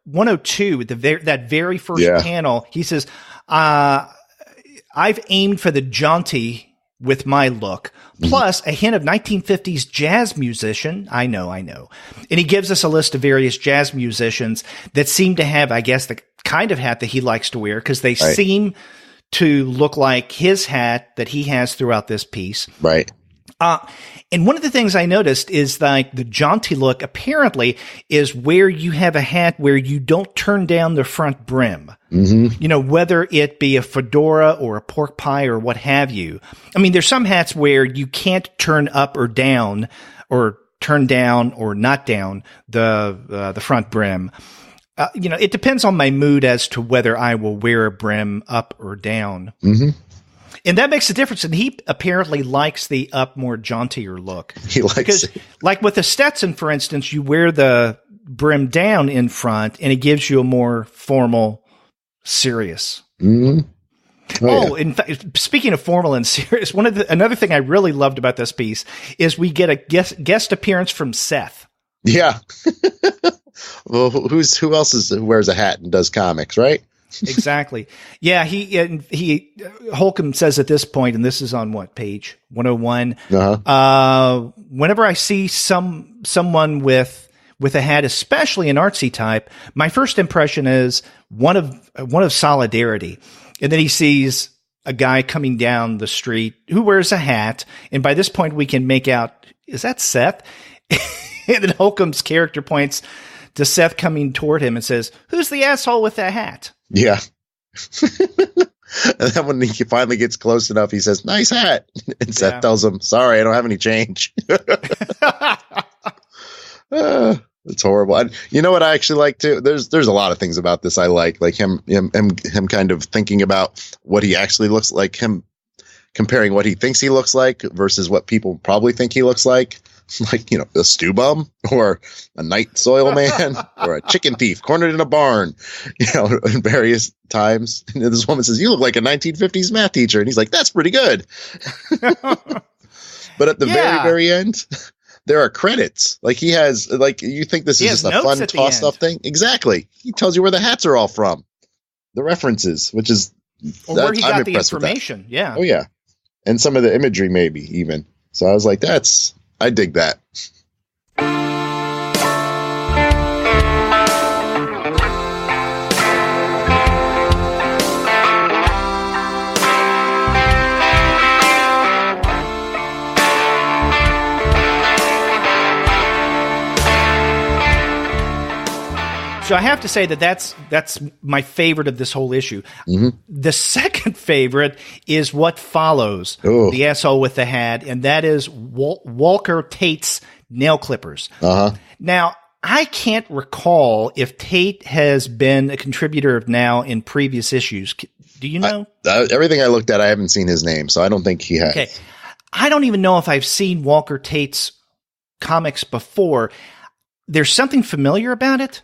102, that very first panel, he says, I've aimed for the jaunty with my look, plus a hint of 1950s jazz musician. I know. And he gives us a list of various jazz musicians that seem to have, I guess, the kind of hat that he likes to wear, because they seem to look like his hat that he has throughout this piece. Right. And one of the things I noticed is like the jaunty look apparently is where you have a hat where you don't turn down the front brim. You know, whether it be a fedora or a pork pie or what have you. I mean, there's some hats where you can't turn up or down, or turn down or not down the front brim. You know, it depends on my mood as to whether I will wear a brim up or down. And that makes a difference. And he apparently likes the up, more jauntier look. He likes it. Like with the Stetson, for instance, you wear the brim down in front, and it gives you a more formal, serious. In fact, speaking of formal and serious, another thing I really loved about this piece is we get a guest appearance from Seth. Yeah. Well, who else wears a hat and does comics, right? Exactly. Yeah, he Holcombe says at this point, and this is on what, page 101. Whenever I see someone with a hat, especially an artsy type, my first impression is one of solidarity. And then he sees a guy coming down the street who wears a hat, and by this point we can make out, is that Seth? And then Holcombe's character points to Seth coming toward him and says, "Who's the asshole with that hat?" Yeah. And then when he finally gets close enough, he says, "Nice hat." And Seth tells him, "Sorry, I don't have any change." It's horrible. And you know what I actually like too? There's a lot of things about this I like him kind of thinking about what he actually looks like, him comparing what he thinks he looks like versus what people probably think he looks like. Like, you know, a stew bum or a night soil man or a chicken thief cornered in a barn, you know, in various times. And this woman says, "You look like a 1950s math teacher." And he's like, "That's pretty good." But at the very, very end, there are credits. Like he has, like, you think this is just a fun tossed up thing. Exactly. He tells you where the hats are all from, the references, which is, or where he got the information. Yeah. Oh yeah. And some of the imagery maybe even. So I was like, I dig that. So I have to say that's my favorite of this whole issue. The second favorite is what follows, the asshole with the hat, and that is Walker Tate's nail clippers. Now, I can't recall if Tate has been a contributor of Now in previous issues. Do you know? Everything I looked at, I haven't seen his name, so I don't think he has. Okay. I don't even know if I've seen Walker Tate's comics before. There's something familiar about it.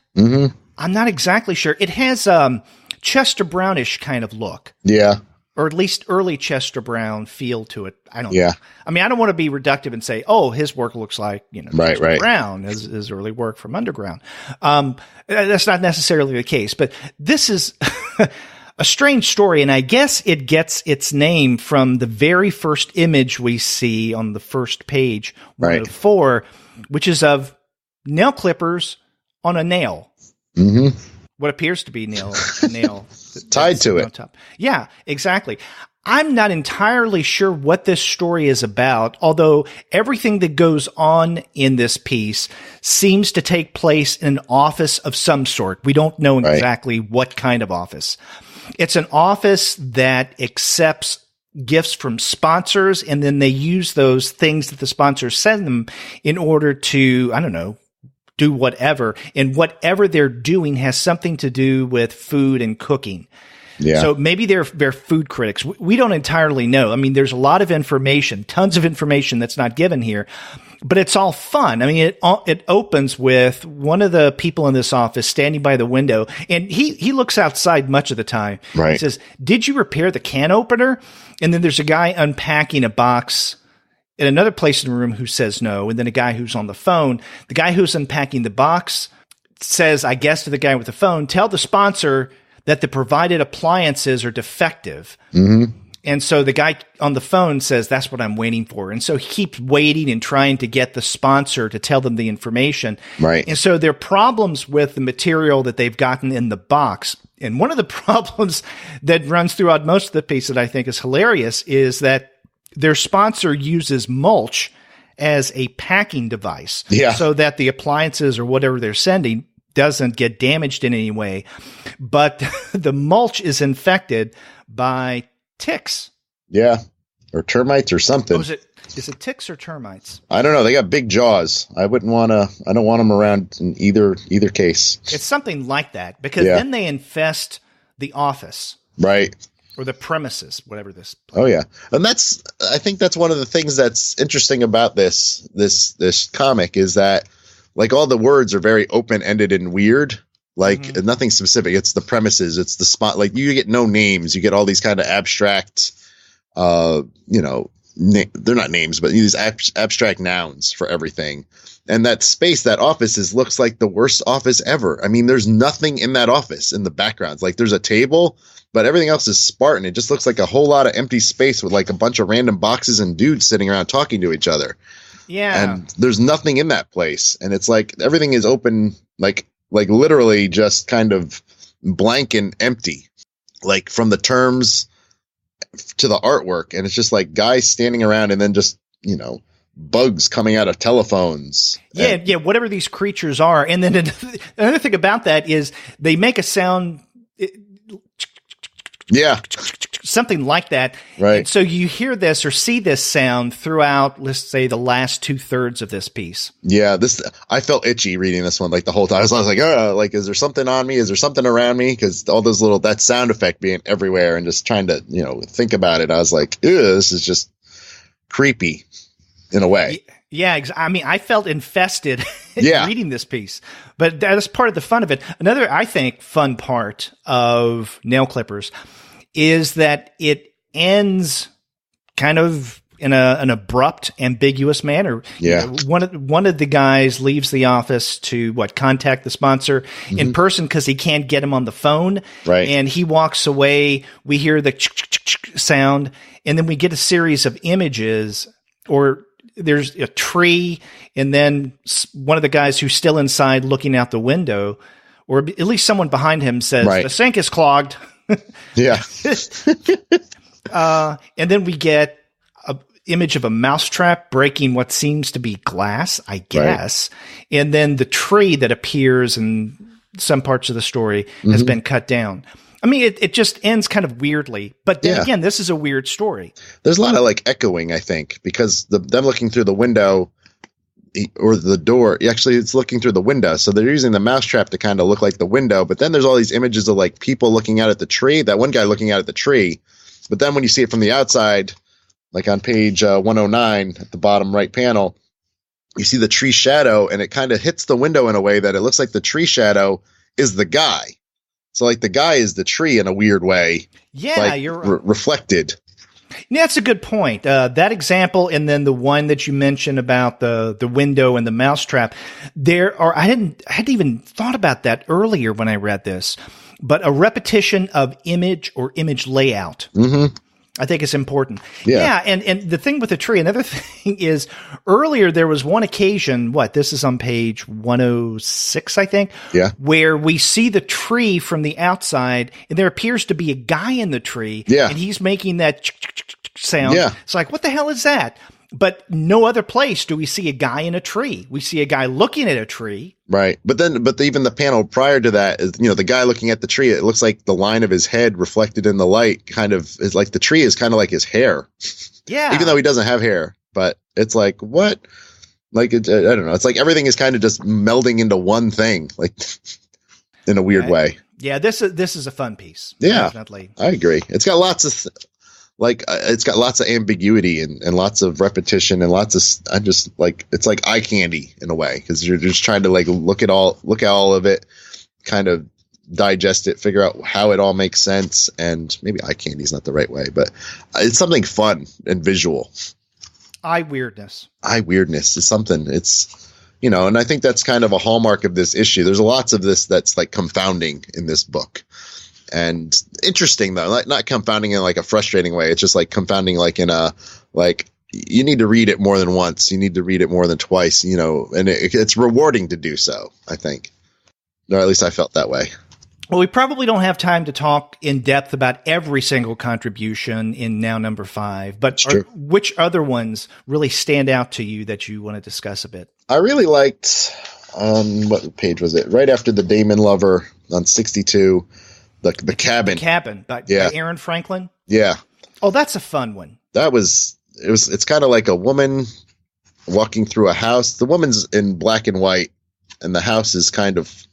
I'm not exactly sure. It has Chester Brownish kind of look. Yeah. Or at least early Chester Brown feel to it. I don't know. I mean, I don't want to be reductive and say, oh, his work looks like, you know, Chester Brown, his early work from Underground. That's not necessarily the case. But this is a strange story, and I guess it gets its name from the very first image we see on the first page, 104, which is of nail clippers on a nail. What appears to be a nail tied to it. Top. Yeah, exactly. I'm not entirely sure what this story is about, although everything that goes on in this piece seems to take place in an office of some sort. We don't know exactly what kind of office. It's an office that accepts gifts from sponsors, and then they use those things that the sponsors send them in order to, I don't know, do whatever. And whatever they're doing has something to do with food and cooking. Yeah. So maybe they're food critics. We don't entirely know. I mean, there's a lot of information, tons of information that's not given here, but it's all fun. I mean, it opens with one of the people in this office standing by the window, and he looks outside much of the time. Right. He says, "Did you repair the can opener?" And then there's a guy unpacking a box in another place in the room who says no. And then a guy who's on the phone, the guy who's unpacking the box says, I guess, to the guy with the phone, "Tell the sponsor that the provided appliances are defective." Mm-hmm. And so the guy on the phone says, "That's what I'm waiting for." And so he keeps waiting and trying to get the sponsor to tell them the information. Right. And so there are problems with the material that they've gotten in the box. And one of the problems that runs throughout most of the piece that I think is hilarious is that their sponsor uses mulch as a packing device. Yeah. So that the appliances or whatever they're sending doesn't get damaged in any way. But the mulch is infected by ticks. Yeah. Or termites or something. Is it ticks or termites? I don't know. They got big jaws. I don't want them around in either case. It's something like that, because then they infest the office. Right. Or the premises, whatever this. Oh yeah. And I think that's one of the things that's interesting about this comic is that, like, all the words are very open-ended and weird. Like, nothing specific. It's the premises. It's the spot. Like, you get no names. You get all these kind of abstract, they're not names, but these abstract nouns for everything. And that space, that office looks like the worst office ever. I mean, there's nothing in that office in the background. Like, there's a table, but everything else is Spartan. It just looks like a whole lot of empty space with like a bunch of random boxes and dudes sitting around talking to each other. Yeah. And there's nothing in that place. And it's like everything is open, like literally just kind of blank and empty, like from the terms to the artwork. And it's just like guys standing around and then just, bugs coming out of telephones. Yeah. Whatever these creatures are. And then another thing about that is they make a sound. Yeah. Something like that. Right. And so you hear this or see this sound throughout, let's say, the last 2/3 of this piece. Yeah. I felt itchy reading this one, like the whole time. I was like, is there something on me? Is there something around me? Because all those that sound effect being everywhere and just trying to, think about it. I was like, this is just creepy in a way. Yeah. I mean, I felt infested reading this piece, but that's part of the fun of it. Another, I think, fun part of Nail Clippers is that it ends kind of in an abrupt, ambiguous manner. Yeah. One of the guys leaves the office to contact the sponsor in person because he can't get him on the phone. Right. And he walks away. We hear the sound, and then we get a series of images, or there's a tree, and then one of the guys who's still inside looking out the window, or at least someone behind him says, "The sink is clogged." Yeah. And then we get an image of a mousetrap breaking what seems to be glass, I guess. Right. And then the tree that appears in some parts of the story has been cut down. I mean, it just ends kind of weirdly. But then again, this is a weird story. There's a lot of echoing, I think, because them looking through the window or the door, actually it's looking through the window. So they're using the mousetrap to kind of look like the window. But then there's all these images of people looking out at the tree, that one guy looking out at the tree. But then when you see it from the outside, like on page 109 at the bottom right panel, you see the tree shadow, and it kind of hits the window in a way that it looks like the tree shadow is the guy. So the guy is the tree in a weird way. Yeah, you're reflected. Yeah, that's a good point. That example, and then the one that you mentioned about the window and the mousetrap. I hadn't even thought about that earlier when I read this, but a repetition of image or image layout. I think is important. Yeah. And the thing with the tree, another thing is earlier there was one occasion, this is on page 106, I think, where we see the tree from the outside and there appears to be a guy in the tree and he's making that sound. Yeah. It's like, what the hell is that? But no other place do we see a guy in a tree. We see a guy looking at a tree. Right. But even the panel prior to that is, the guy looking at the tree, it looks like the line of his head reflected in the light kind of is like the tree is kind of like his hair. Yeah. Even though he doesn't have hair, but it's like, what? I don't know. It's like everything is kind of just melding into one thing, in a weird way. Yeah, this is a fun piece. Yeah, definitely. I agree. It's got lots of it's got lots of ambiguity and lots of repetition and lots of it's like eye candy in a way, because you're just trying to like look at all of it, kind of digest it, figure out how it all makes sense. And maybe eye candy is not the right way, but it's something fun and visual. Eye weirdness is something. It's, and I think that's kind of a hallmark of this issue. There's lots of this that's like confounding in this book. And interesting though, not confounding in like a frustrating way. It's just like confounding, like in a, like you need to read it more than once. You need to read it more than twice, and it's rewarding to do so, I think. Or at least I felt that way. Well, we probably don't have time to talk in depth about every single contribution in Now number 5, but which other ones really stand out to you that you want to discuss a bit? I really liked, what page was it? Right after the Damon Lover on 62, the cabin. The cabin by Eroyn Franklin? Yeah. Oh, that's a fun one. It's kind of like a woman walking through a house. The woman's in black and white, and the house is kind of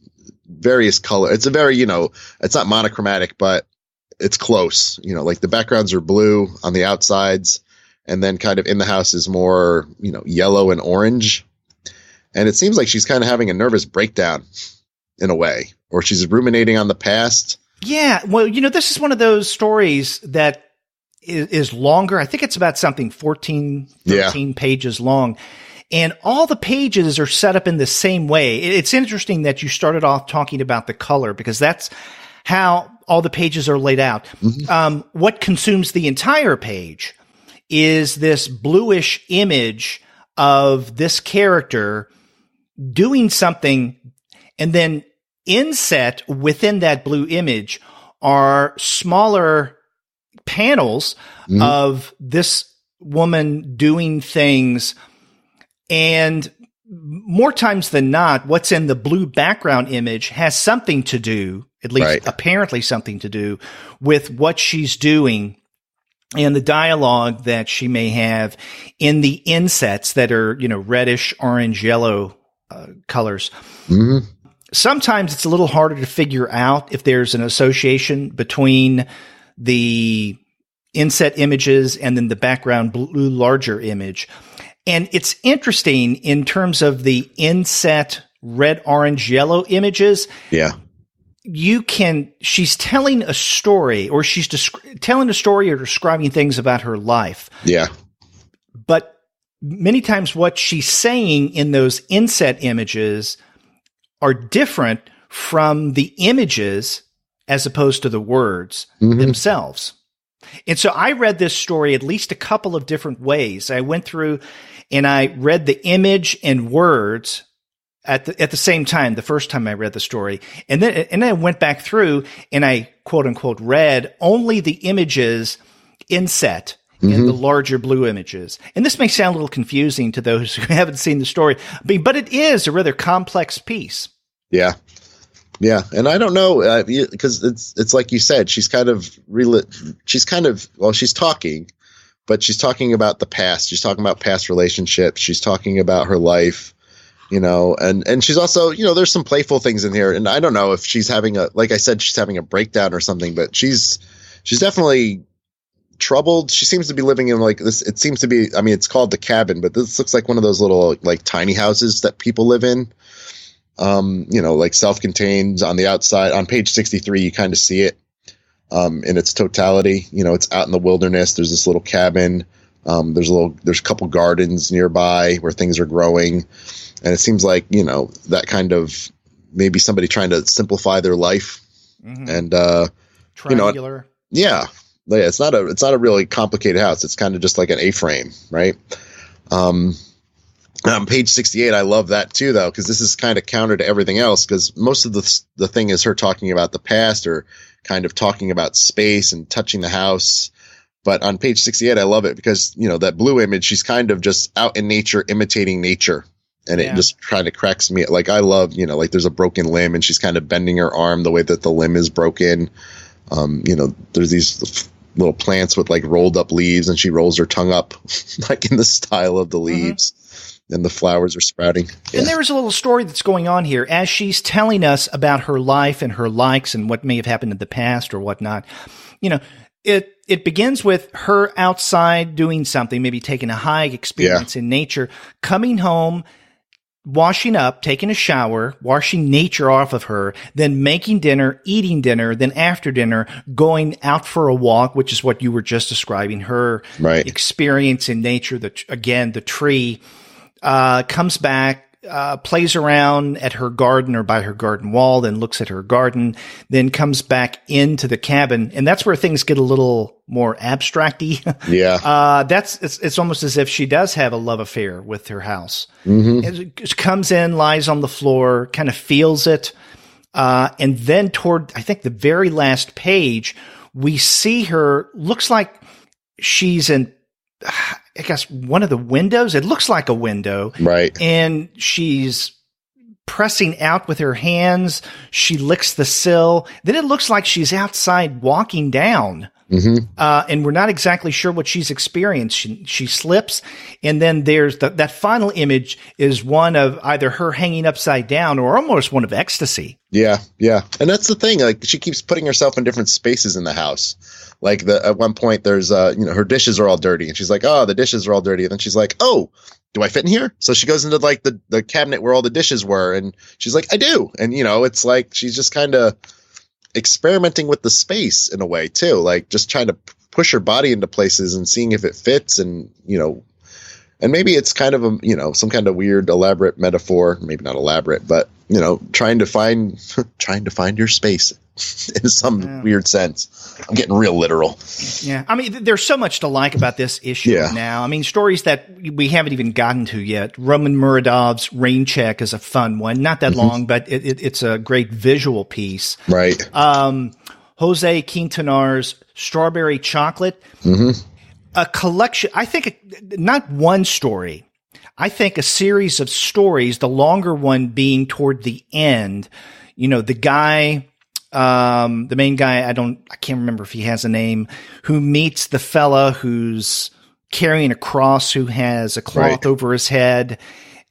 various color. It's a very, it's not monochromatic, but it's close. Like the backgrounds are blue on the outsides, and then kind of in the house is more, yellow and orange. And it seems like she's kind of having a nervous breakdown in a way, or she's ruminating on the past. Yeah. Well, this is one of those stories that is longer. I think it's about something 13 pages long. And all the pages are set up in the same way. It's interesting that you started off talking about the color, because that's how all the pages are laid out. Mm-hmm. What consumes the entire page is this bluish image of this character doing something, and then inset within that blue image are smaller panels of this woman doing things. And more times than not, what's in the blue background image has something to do, at least apparently something to do, with what she's doing and the dialogue that she may have in the insets that are, reddish, orange, yellow colors. Mm-hmm. Sometimes it's a little harder to figure out if there's an association between the inset images and then the background blue larger image. And it's interesting in terms of the inset red, orange, yellow images. Yeah. She's telling a story, or she's telling a story or describing things about her life. Yeah. But many times what she's saying in those inset images are different from the images as opposed to the words themselves. And so I read this story at least a couple of different ways. I went through and I read the image and words at the same time, the first time I read the story. And then I went back through and I quote unquote read only the images inset in the larger blue images. And this may sound a little confusing to those who haven't seen the story, but it is a rather complex piece. Yeah. Yeah. And I don't know, because it's like you said, she's talking, but she's talking about the past. She's talking about past relationships. She's talking about her life, and she's also, there's some playful things in here. And I don't know if she's having she's having a breakdown or something, but she's definitely troubled. She seems to be living in like this. It seems to be, it's called the cabin, but this looks like one of those little like tiny houses that people live in. Like self-contained on the outside. On page 63, you kind of see it in its totality. It's out in the wilderness. There's this little cabin. There's a couple gardens nearby where things are growing. And it seems like, that kind of maybe somebody trying to simplify their life. Mm-hmm. And, triangular. Yeah. It's not a really complicated house. It's kind of just like an A-frame, right? On page 68, I love that too, though, because this is kind of counter to everything else, because most of the thing is her talking about the past or kind of talking about space and touching the house. But on page 68, I love it because, that blue image, she's kind of just out in nature, imitating nature. And it just kind of cracks me. Like, I love, like there's a broken limb and she's kind of bending her arm the way that the limb is broken. There's these little plants with like rolled up leaves, and she rolls her tongue up like in the style of the leaves. And the flowers are sprouting. Yeah. And there is a little story that's going on here as she's telling us about her life and her likes and what may have happened in the past or whatnot. You know, it begins with her outside doing something, maybe taking a hike, experience in nature, coming home, washing up, taking a shower, washing nature off of her, then making dinner, eating dinner, then after dinner, going out for a walk, which is what you were just describing, her experience in nature, the tree. Comes back, plays around at her garden or by her garden wall, then looks at her garden, then comes back into the cabin. And that's where things get a little more abstract-y. Yeah. It's almost as if she does have a love affair with her house. It comes in, lies on the floor, kind of feels it. And then toward, I think, the very last page, we see her, looks like she's in, I guess, one of the windows. It looks like a window. Right. And she's pressing out with her hands. She licks the sill. Then it looks like she's outside walking down. And we're not exactly sure what she's experienced. She slips. And then there's that final image is one of either her hanging upside down or almost one of ecstasy. Yeah. Yeah. And that's the thing. Like, she keeps putting herself in different spaces in the house. Like at one point there's, her dishes are all dirty and she's like, oh, the dishes are all dirty. And then she's like, oh, do I fit in here? So she goes into like the cabinet where all the dishes were. And she's like, I do. And, it's like, she's just kind of experimenting with the space in a way too. Like just trying to push her body into places and seeing if it fits. And, and maybe it's kind of some kind of weird, elaborate metaphor, maybe not elaborate, but, trying to find your space in some weird sense. I'm getting real literal. Yeah. I mean, there's so much to like about this issue now. I mean, stories that we haven't even gotten to yet. Roman Muradov's Rain Check is a fun one. Not that long, but it's a great visual piece. Right. Jose Quintanar's Strawberry Chocolate. A collection, I think, not one story. I think a series of stories, the longer one being toward the end. The guy, the main guy, I can't remember if he has a name, who meets the fella who's carrying a cross, who has a cloth over his head.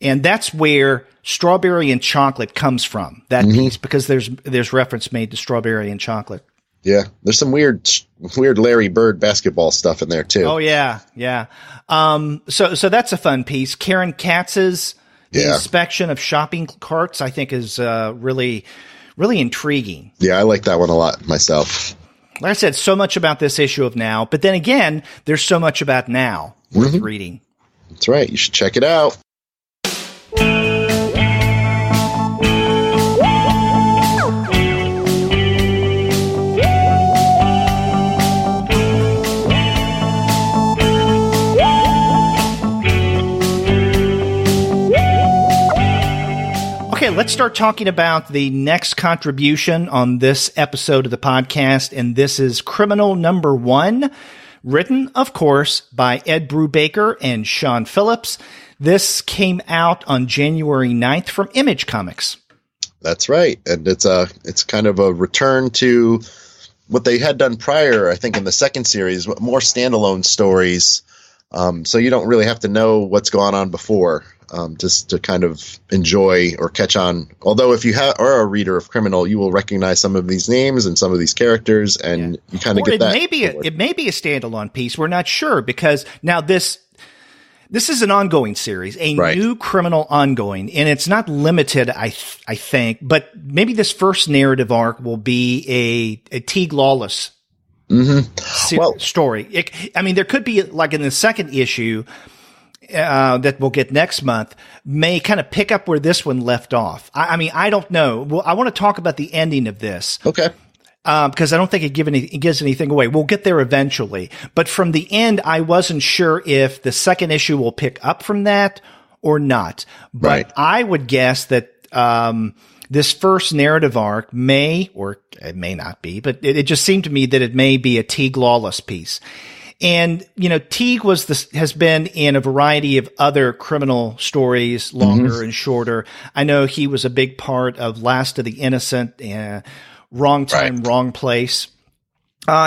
And that's where Strawberry and Chocolate comes from, that piece, because there's reference made to Strawberry and Chocolate. Yeah, there's some weird Larry Bird basketball stuff in there too. Oh yeah, yeah. So that's a fun piece. Karen Katz's inspection of shopping carts, I think, is really intriguing. Yeah, I like that one a lot myself. Like I said, so much about this issue of Now, but then again, there's so much about Now worth reading. That's right. You should check it out. Okay, let's start talking about the next contribution on this episode of the podcast, and this is Criminal Number 1, written, of course, by Ed Brubaker and Sean Phillips. This came out on January 9th from Image Comics. That's right, and it's kind of a return to what they had done prior, I think, in the second series, more standalone stories, so you don't really have to know what's gone on before. Just to kind of enjoy or catch on. Although if you are a reader of Criminal, you will recognize some of these names and some of these characters, and you kind of get that. It may be a standalone piece. We're not sure, because now this is an ongoing series, a new Criminal ongoing, and it's not limited, I think, but maybe this first narrative arc will be a Teeg Lawless story. There could be, like in the second issue, that we'll get next month, may kind of pick up where this one left off. I don't know. Well, I want to talk about the ending of this. Okay. Because I don't think it gives anything away. We'll get there eventually. But from the end, I wasn't sure if the second issue will pick up from that or not. But I would guess that this first narrative arc may, or it may not be, but it just seemed to me that it may be a Teeg Lawless piece. And, Teeg has been in a variety of other Criminal stories, longer and shorter. I know he was a big part of Last of the Innocent, Wrong Time, Wrong Place.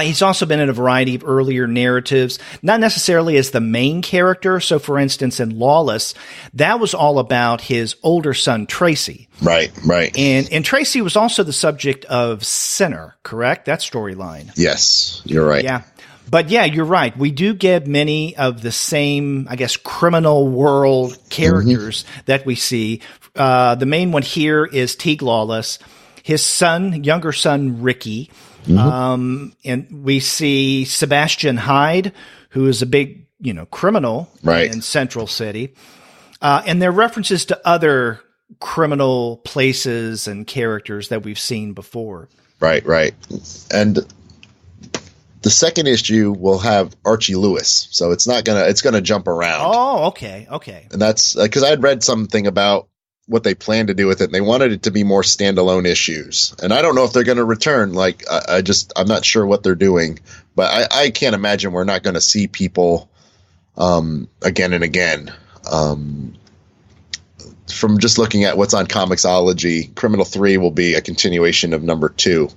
He's also been in a variety of earlier narratives, not necessarily as the main character. So, for instance, in Lawless, that was all about his older son, Tracy. Right. And Tracy was also the subject of Sinner, correct? That storyline. Yes, you're right. Yeah. But yeah, you're right. We do get many of the same, I guess, criminal world characters that we see. The main one here is Teeg Lawless, his son, younger son, Ricky. And we see Sebastian Hyde, who is a big, criminal in Central City. And there are references to other criminal places and characters that we've seen before. Right. And the second issue will have Archie Lewis, so it's gonna jump around. Oh, okay. And that's because I had read something about what they plan to do with it, and they wanted it to be more standalone issues. And I don't know if they're going to return. Like, I'm not sure what they're doing, but I can't imagine we're not going to see people again and again. From just looking at what's on Comixology, Criminal 3 will be a continuation of number 2,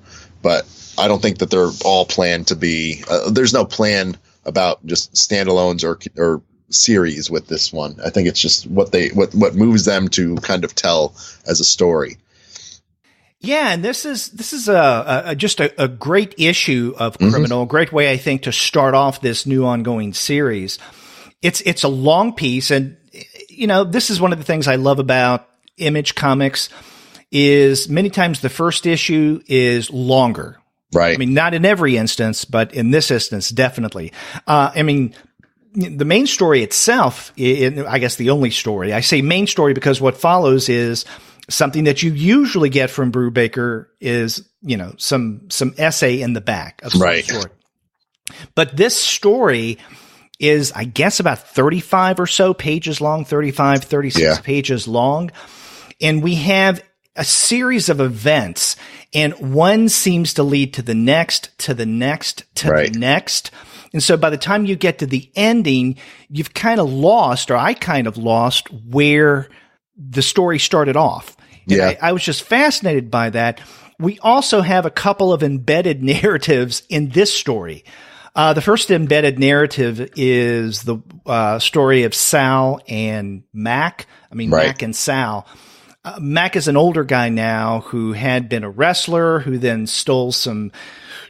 but I don't think that they're all planned to be. There's no plan about just standalones or series with this one. I think it's just what moves them to kind of tell as a story. Yeah, and this is just a great issue of Criminal, a great way, I think, to start off this new ongoing series. It's a long piece, and this is one of the things I love about Image Comics is many times the first issue is longer. Right. I mean, not in every instance, but in this instance, definitely. The main story itself, I guess the only story, I say main story because what follows is something that you usually get from Brubaker is, some essay in the back of some sort. But this story is, I guess, about 35 or so pages long, 35, 36 pages long. And we have a series of events, and one seems to lead to the next, to the next, to the next. And so by the time you get to the ending, you've kind of lost, or I kind of lost, where the story started off. And I was just fascinated by that. We also have a couple of embedded narratives in this story. The first embedded narrative is the story of Sal and Mac. Mac and Sal. Mac is an older guy now who had been a wrestler, who then stole some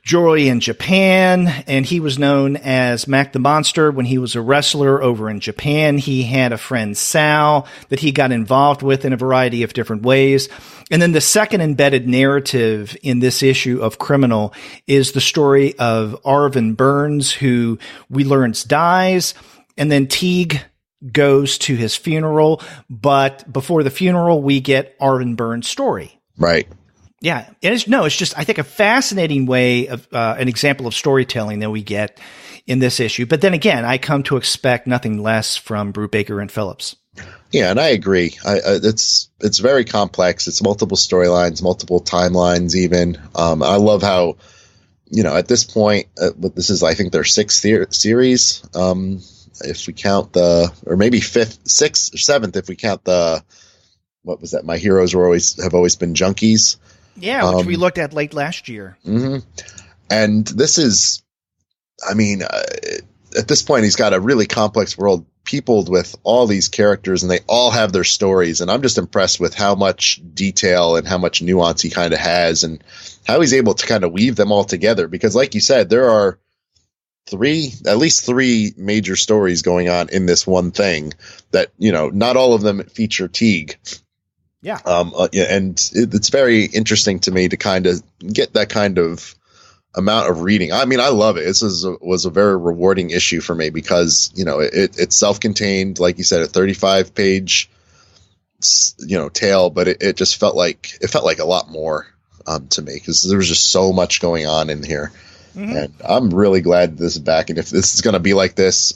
jewelry in Japan, and he was known as Mac the Monster when he was a wrestler over in Japan. He had a friend, Sal, that he got involved with in a variety of different ways. And then the second embedded narrative in this issue of Criminal is the story of Arvin Burns, who we learn dies, and then Teeg goes to his funeral. But before the funeral, we get Arvin Burns' story. Right. Yeah. And it's just, I think, a fascinating way of an example of storytelling that we get in this issue. But then again, I come to expect nothing less from Brubaker and Phillips. Yeah, and I agree. It's very complex. It's multiple storylines, multiple timelines even. I love how, at this point, this is, I think, their sixth series. If we count or maybe sixth or seventh, if we count what was that? My heroes have always been junkies. Yeah, which we looked at late last year. Mm-hmm. And this is, at this point, he's got a really complex world peopled with all these characters, and they all have their stories. And I'm just impressed with how much detail and how much nuance he kind of has, and how he's able to kind of weave them all together. Because, like you said, there are at least three major stories going on in this one thing that, not all of them feature Teeg. Yeah. And it's very interesting to me to kind of get that kind of amount of reading. I love it. This was a very rewarding issue for me because, it's self-contained, like you said, a 35-page, tale, but it just felt like a lot more to me because there was just so much going on in here. Mm-hmm. And I'm really glad this is back. And if this is going to be like this,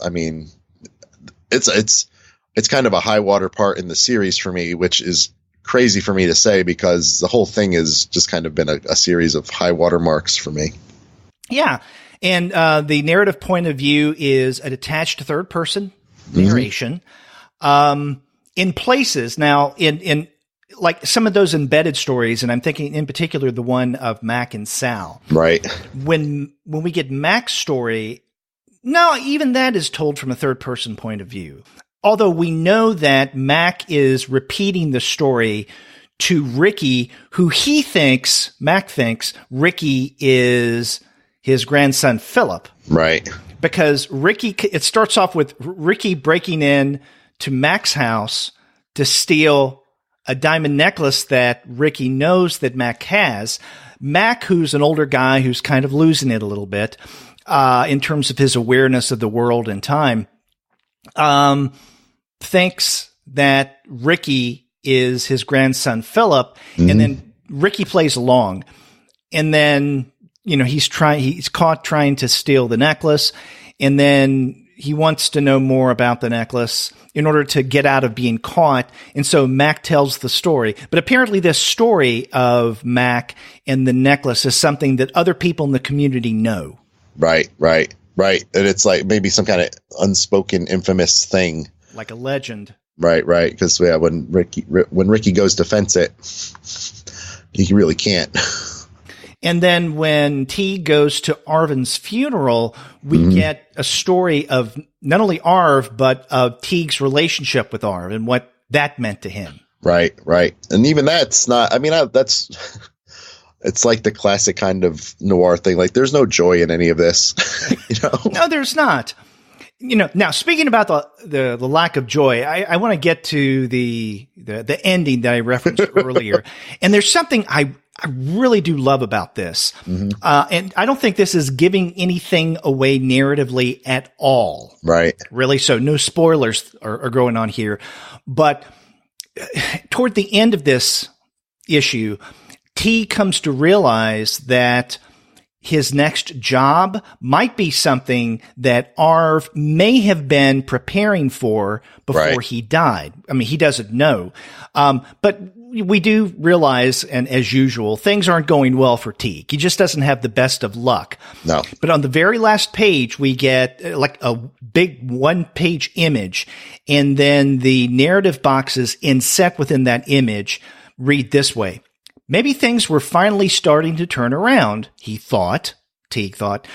it's kind of a high water part in the series for me, which is crazy for me to say because the whole thing has just kind of been a series of high water marks for me. Yeah. And the narrative point of view is a detached third person narration. In places now, in like some of those embedded stories, and I'm thinking in particular the one of Mac and Sal. Right. When we get Mac's story, no, even that is told from a third-person point of view. Although we know that Mac is repeating the story to Ricky, who Mac thinks Ricky is his grandson Philip. Right. Because it starts off with Ricky breaking in to Mac's house to steal a diamond necklace that Ricky knows that Mac has. Mac, who's an older guy who's kind of losing it a little bit in terms of his awareness of the world and time, thinks that Ricky is his grandson Philip, and then Ricky plays along, and then he's caught trying to steal the necklace, and then he wants to know more about the necklace in order to get out of being caught, and so Mac tells the story. But apparently this story of Mac and the necklace is something that other people in the community know. Right. And it's like maybe some kind of unspoken infamous thing. Like a legend. Right. Because when Ricky goes to fence it, he really can't. And then when Teeg goes to Arvin's funeral, we get a story of not only Arv, but of Teeg's relationship with Arv and what that meant to him. Right. And even that's not, that's, it's like the classic kind of noir thing. Like there's no joy in any of this, No, there's not. Now speaking about the lack of joy, I want to get to the ending that I referenced earlier. And there's something I really do love about this. And I don't think this is giving anything away narratively at all. Right. Really. So no spoilers are going on here. But toward the end of this issue, T comes to realize that his next job might be something that Arv may have been preparing for before he died. I mean, he doesn't know. But we do realize, and as usual, things aren't going well for Teeg. He just doesn't have the best of luck. No. But on the very last page, we get like a big one-page image, and then the narrative boxes inset within that image read this way. Maybe things were finally starting to turn around, Teeg thought,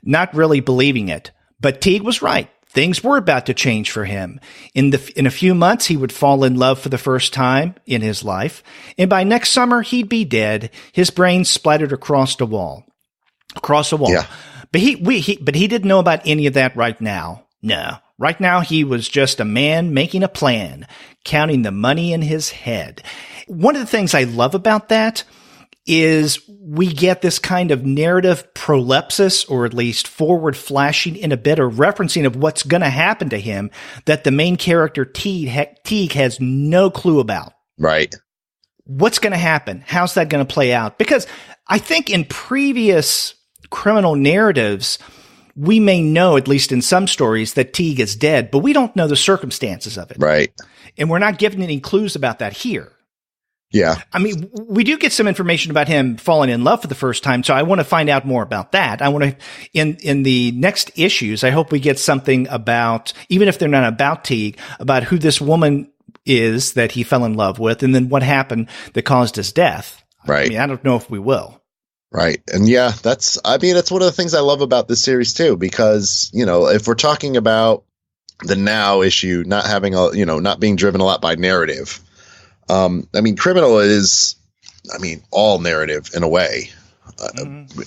not really believing it. But Teeg was right. Things were about to change for him. In a few months, he would fall in love for the first time in his life, and by next summer, he'd be dead, his brains splattered across a wall. Yeah. But he didn't know about any of that right now. No. Right now, he was just a man making a plan, counting the money in his head. One of the things I love about that is we get this kind of narrative prolepsis, or at least forward flashing in a bit, or referencing of what's going to happen to him that the main character Teeg has no clue about. Right. What's going to happen? How's that going to play out? Because I think in previous criminal narratives, we may know, at least in some stories, that Teeg is dead, but we don't know the circumstances of it. Right. And we're not given any clues about that here. Yeah. I mean, we do get some information about him falling in love for the first time, so I want to find out more about that. I want to, in the next issues, I hope we get something about, even if they're not about Teeg, about who this woman is that he fell in love with, and then what happened that caused his death. Right. I mean, I don't know if we will. Right. And yeah, that's one of the things I love about this series too, because, if we're talking about the now issue, not having not being driven a lot by narrative. Criminal is, all narrative in a way,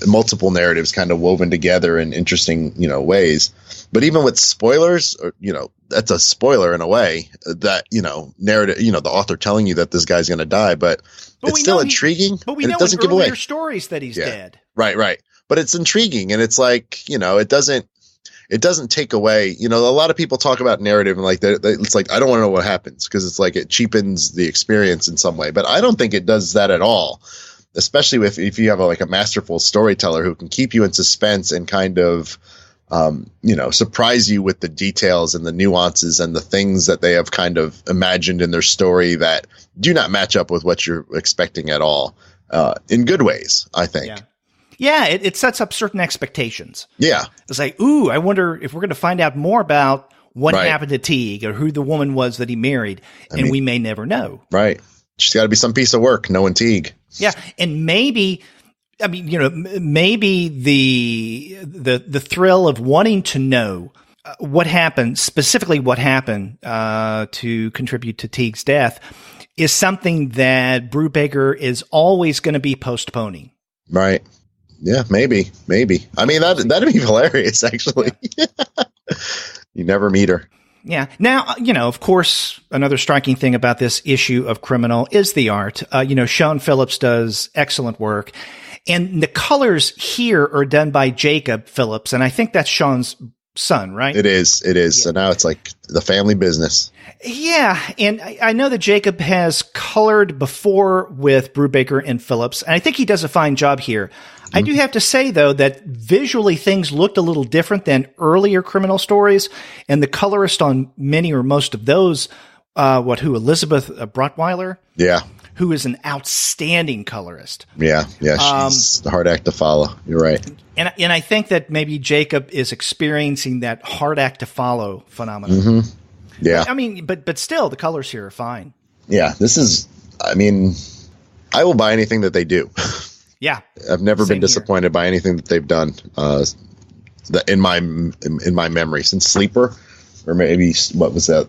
multiple narratives kind of woven together in interesting, ways. But even with spoilers, that's a spoiler in a way that, narrative, the author telling you that this guy's going to die, but it's still intriguing. But we know it doesn't give away stories that he's dead. Right. But it's intriguing, and it's like, it doesn't take away, a lot of people talk about narrative and like that. It's like, I don't want to know what happens because it's like it cheapens the experience in some way. But I don't think it does that at all, especially if you have a masterful storyteller who can keep you in suspense and kind of, surprise you with the details and the nuances and the things that they have kind of imagined in their story that do not match up with what you're expecting at all, in good ways, I think. Yeah. Yeah, it sets up certain expectations. Yeah. It's like, I wonder if we're going to find out more about what happened to Teeg or who the woman was that he married, and we may never know. Right. She's got to be some piece of work, knowing Teeg. Yeah, and maybe, I mean, maybe the thrill of wanting to know what happened, specifically what happened to contribute to Teeg's death, is something that Brubaker is always going to be postponing. Right. Yeah, maybe. I mean, that'd be hilarious, actually. Yeah. You never meet her. Yeah. Now, of course, another striking thing about this issue of Criminal is the art. Sean Phillips does excellent work. And the colors here are done by Jacob Phillips. And I think that's Sean's son, right? It is. Yeah. So now it's like the family business. Yeah. And I know that Jacob has colored before with Brubaker and Phillips. And I think he does a fine job here. I do have to say, though, that visually things looked a little different than earlier Criminal stories, and the colorist on many or most of those, Elizabeth Brotweiler? Yeah. Who is an outstanding colorist. Yeah, she's a hard act to follow. You're right. And I think that maybe Jacob is experiencing that hard act to follow phenomenon. Mm-hmm. Yeah. But still, the colors here are fine. Yeah, I will buy anything that they do. Yeah, I've never been disappointed by anything that they've done. In my memory, since Sleeper, or maybe what was that?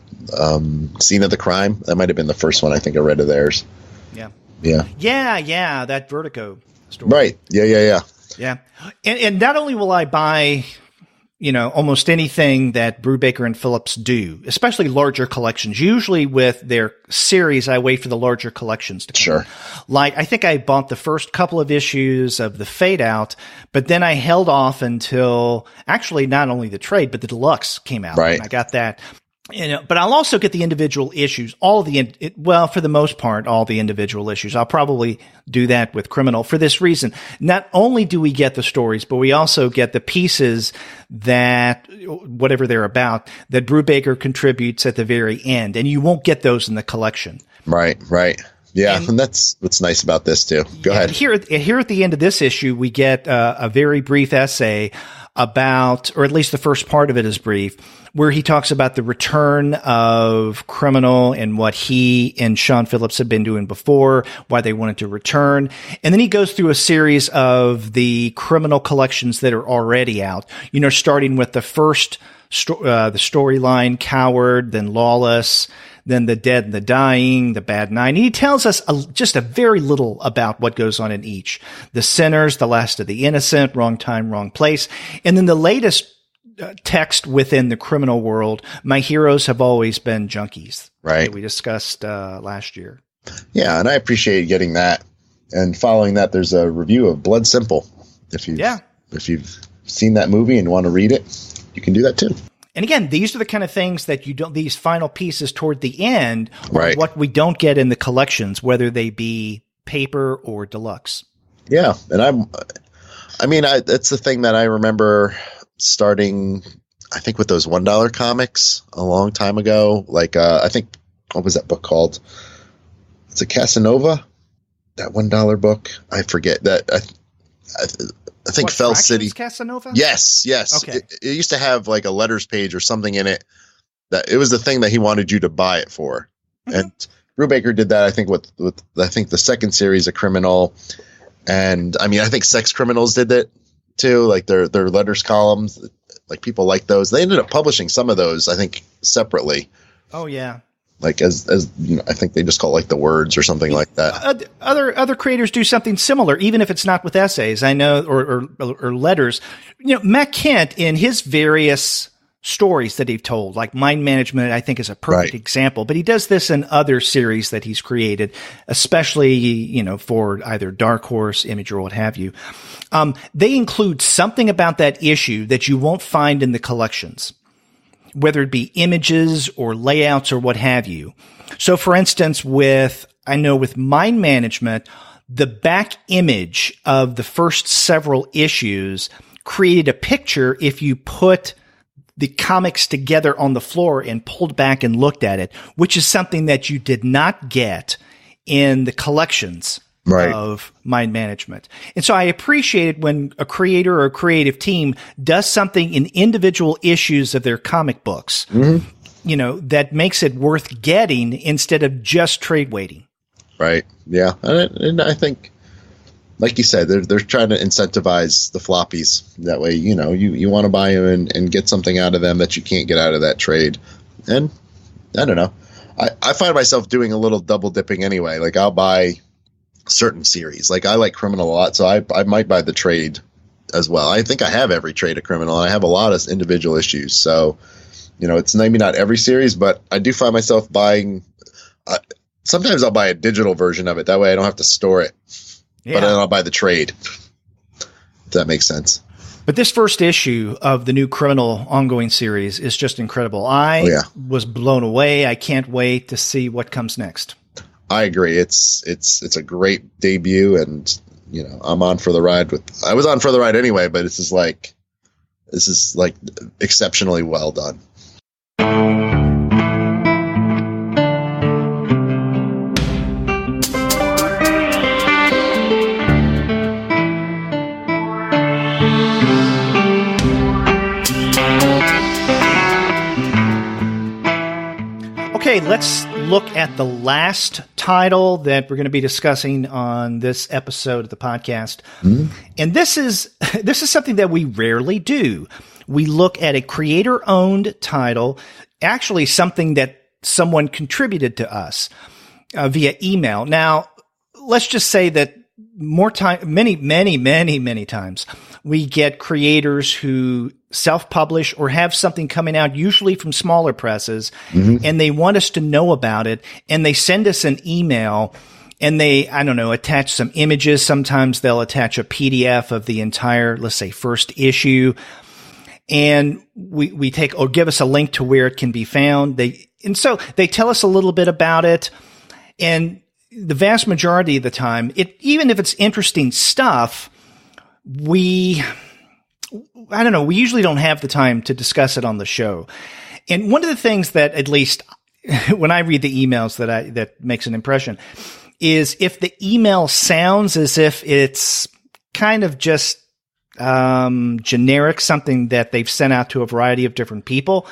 Scene of the Crime. That might have been the first one I think I read of theirs. Yeah. That Vertigo story. Right. Yeah. And not only will I buy, almost anything that Brubaker and Phillips do, especially larger collections. Usually with their series, I wait for the larger collections to come. Sure. Like, I think I bought the first couple of issues of the Fade Out, but then I held off until actually not only the trade, but the deluxe came out. Right. And I got that. But I'll also get the individual issues, for the most part, all the individual issues. I'll probably do that with Criminal for this reason. Not only do we get the stories, but we also get the pieces that, whatever they're about, that Brubaker contributes at the very end. And you won't get those in the collection. Right. Yeah, and that's what's nice about this, too. Go ahead. Here at the end of this issue, we get a very brief essay about, or at least the first part of it is brief, where he talks about the return of Criminal and what he and Sean Phillips had been doing before, why they wanted to return. And then he goes through a series of the Criminal collections that are already out, starting with the first the storyline, Coward, then Lawless, then The Dead and the Dying, The Bad Nine. He tells us just a very little about what goes on in each. The Sinners, The Last of the Innocent, Wrong Time, Wrong Place. And then the latest text within the Criminal world, My Heroes Have Always Been Junkies. Right. That we discussed last year. Yeah, and I appreciate getting that. And following that, there's a review of Blood Simple. If you've seen that movie and want to read it, you can do that too. And again, these are the kind of things that these final pieces toward the end are right. What we don't get in the collections, whether they be paper or deluxe. Yeah. And that's the thing that I remember starting, I think, with those $1 comics a long time ago. Like, I think, what was that book called? It's a Casanova, that $1 book. I forget that. I think Fell City. Casanova? Yes. Okay. It used to have like a letters page or something in it that it was the thing that he wanted you to buy it for. Mm-hmm. And Brubaker did that, I think, with I think the second series of Criminal. And I think Sex Criminals did that too, like their letters columns. Like, people like those. They ended up publishing some of those, I think, separately. Oh yeah. Like as I think they just call it like the words or something like that. Other creators do something similar, even if it's not with essays. I know, or letters. Matt Kent, in his various stories that he's told, like Mind Management, I think is a perfect example. But he does this in other series that he's created, especially for either Dark Horse, Image, or what have you. They include something about that issue that you won't find in the collections, whether it be images or layouts or what have you. So, for instance, with Mind Management, the back image of the first several issues created a picture if you put the comics together on the floor and pulled back and looked at it, which is something that you did not get in the collections of Mind Management. And so I appreciate it when a creator or a creative team does something in individual issues of their comic books, that makes it worth getting instead of just trade waiting. Right. Yeah. And I think, like you said, they're trying to incentivize the floppies. That way, you want to buy them and get something out of them that you can't get out of that trade. And I don't know. I find myself doing a little double dipping anyway. Like I'll buy certain series. Like I like Criminal a lot, so I might buy the trade as well. I think I have every trade of Criminal, and I have a lot of individual issues. So, it's maybe not every series, but I do find myself buying. Sometimes I'll buy a digital version of it. That way I don't have to store it. Yeah. But then I'll buy the trade. If that makes sense. But this first issue of the new Criminal ongoing series is just incredible. I was blown away. I can't wait to see what comes next. I agree. It's a great debut, and I'm on for the ride I was on for the ride anyway, but this is like exceptionally well done. Okay, let's look at the last title that we're going to be discussing on this episode of the podcast. Mm-hmm. And this is something that we rarely do. We look at a creator-owned title, actually something that someone contributed to us via email. Now, let's just say that many times, we get creators who self-publish or have something coming out, usually from smaller presses, and they want us to know about it, and they send us an email, and they, attach some images. Sometimes they'll attach a PDF of the entire, let's say, first issue, and we take, or give us a link to where it can be found. So they tell us a little bit about it, and the vast majority of the time, even if it's interesting stuff, we usually don't have the time to discuss it on the show. And one of the things that, at least when I read the emails that makes an impression, is if the email sounds as if it's kind of just generic, something that they've sent out to a variety of different people.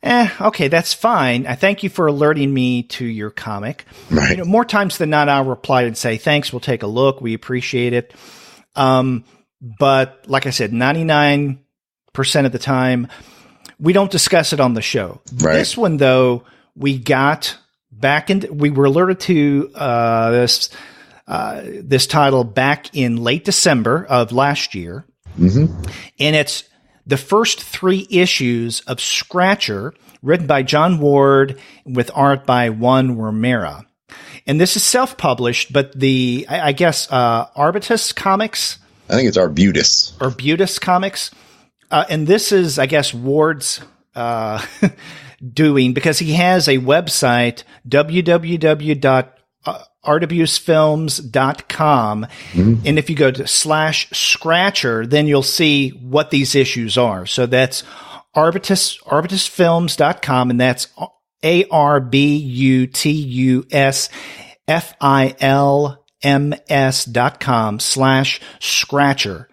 Okay, that's fine. I thank you for alerting me to your comic. Right. More times than not, I'll reply and say, thanks, we'll take a look. We appreciate it. But like I said, 99% of the time, we don't discuss it on the show. Right. This one, though, we were alerted to this title back in late December of last year. Mm-hmm. And it's the first 3 issues of Scratcher, written by John Ward with art by Juan Romera. And this is self-published, but I guess Arbutus Comics. I think it's Arbutus. Arbutus Comics. And this is, I guess, Ward's doing, because he has a website, www.artibusefilms.com. Mm-hmm. And if you go to /Scratcher, then you'll see what these issues are. So that's arbutusfilms.com, and that's ARBUTUSFILMS.com/Scratcher, SCRATCHER.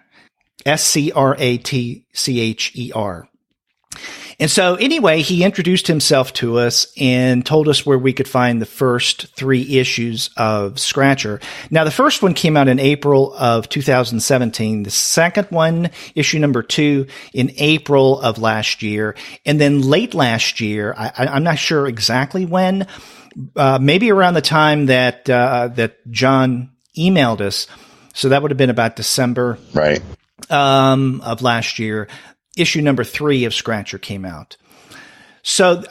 And so anyway, he introduced himself to us and told us where we could find the first 3 issues of Scratcher. Now, the first one came out in April of 2017. The second one, issue number 2, in April of last year. And then late last year, I'm not sure exactly when, maybe around the time that John emailed us. So that would have been about December, right, of last year. Issue number 3 of Scratcher came out. So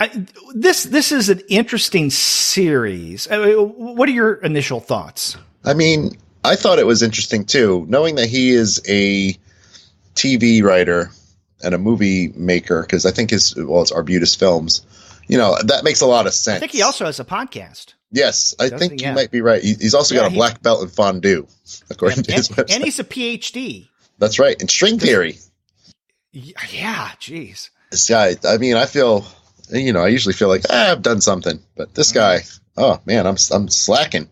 this is an interesting series. What are your initial thoughts? I mean, I thought it was interesting too, knowing that he is a TV writer and a movie maker, because I think it's Arbutus Films. That makes a lot of sense. I think he also has a podcast. Yes, I think you might be right. He's also got a black belt in fondue, according to his website. And he's a PhD. That's right, in string theory. Yeah, jeez. This guy, I mean, I feel, I usually feel like I've done something, but this guy, oh man, I'm slacking.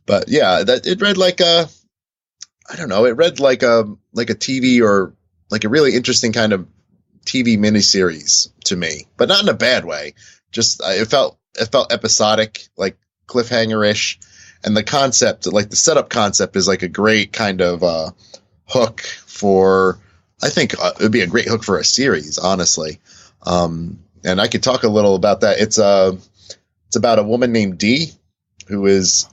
But yeah, it read like it read like a TV, or like a really interesting kind of TV miniseries to me, but not in a bad way. Just it felt it felt episodic, like cliffhanger-ish. And the concept, like the setup concept, is like a great kind of hook for, I think it would be a great hook for a series, honestly. And I could talk a little about that. It's about a woman named Dee, who is,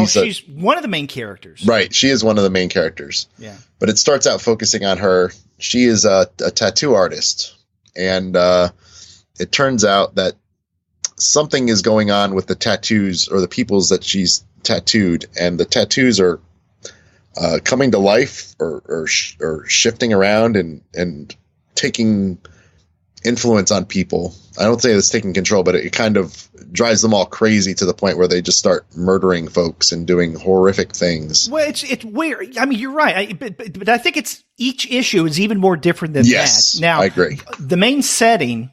she's one of the main characters. Right. She is one of the main characters. Yeah. But it starts out focusing on her. She is a tattoo artist. And it turns out that something is going on with the tattoos or the peoples that she's tattooed, and the tattoos are coming to life or shifting around and taking influence on people. I don't say it's taking control, but it kind of drives them all crazy to the point where they just start murdering folks and doing horrific things. Well, it's weird. I mean, you're right. But I think each issue is even more different than that. Now, I agree. The main setting,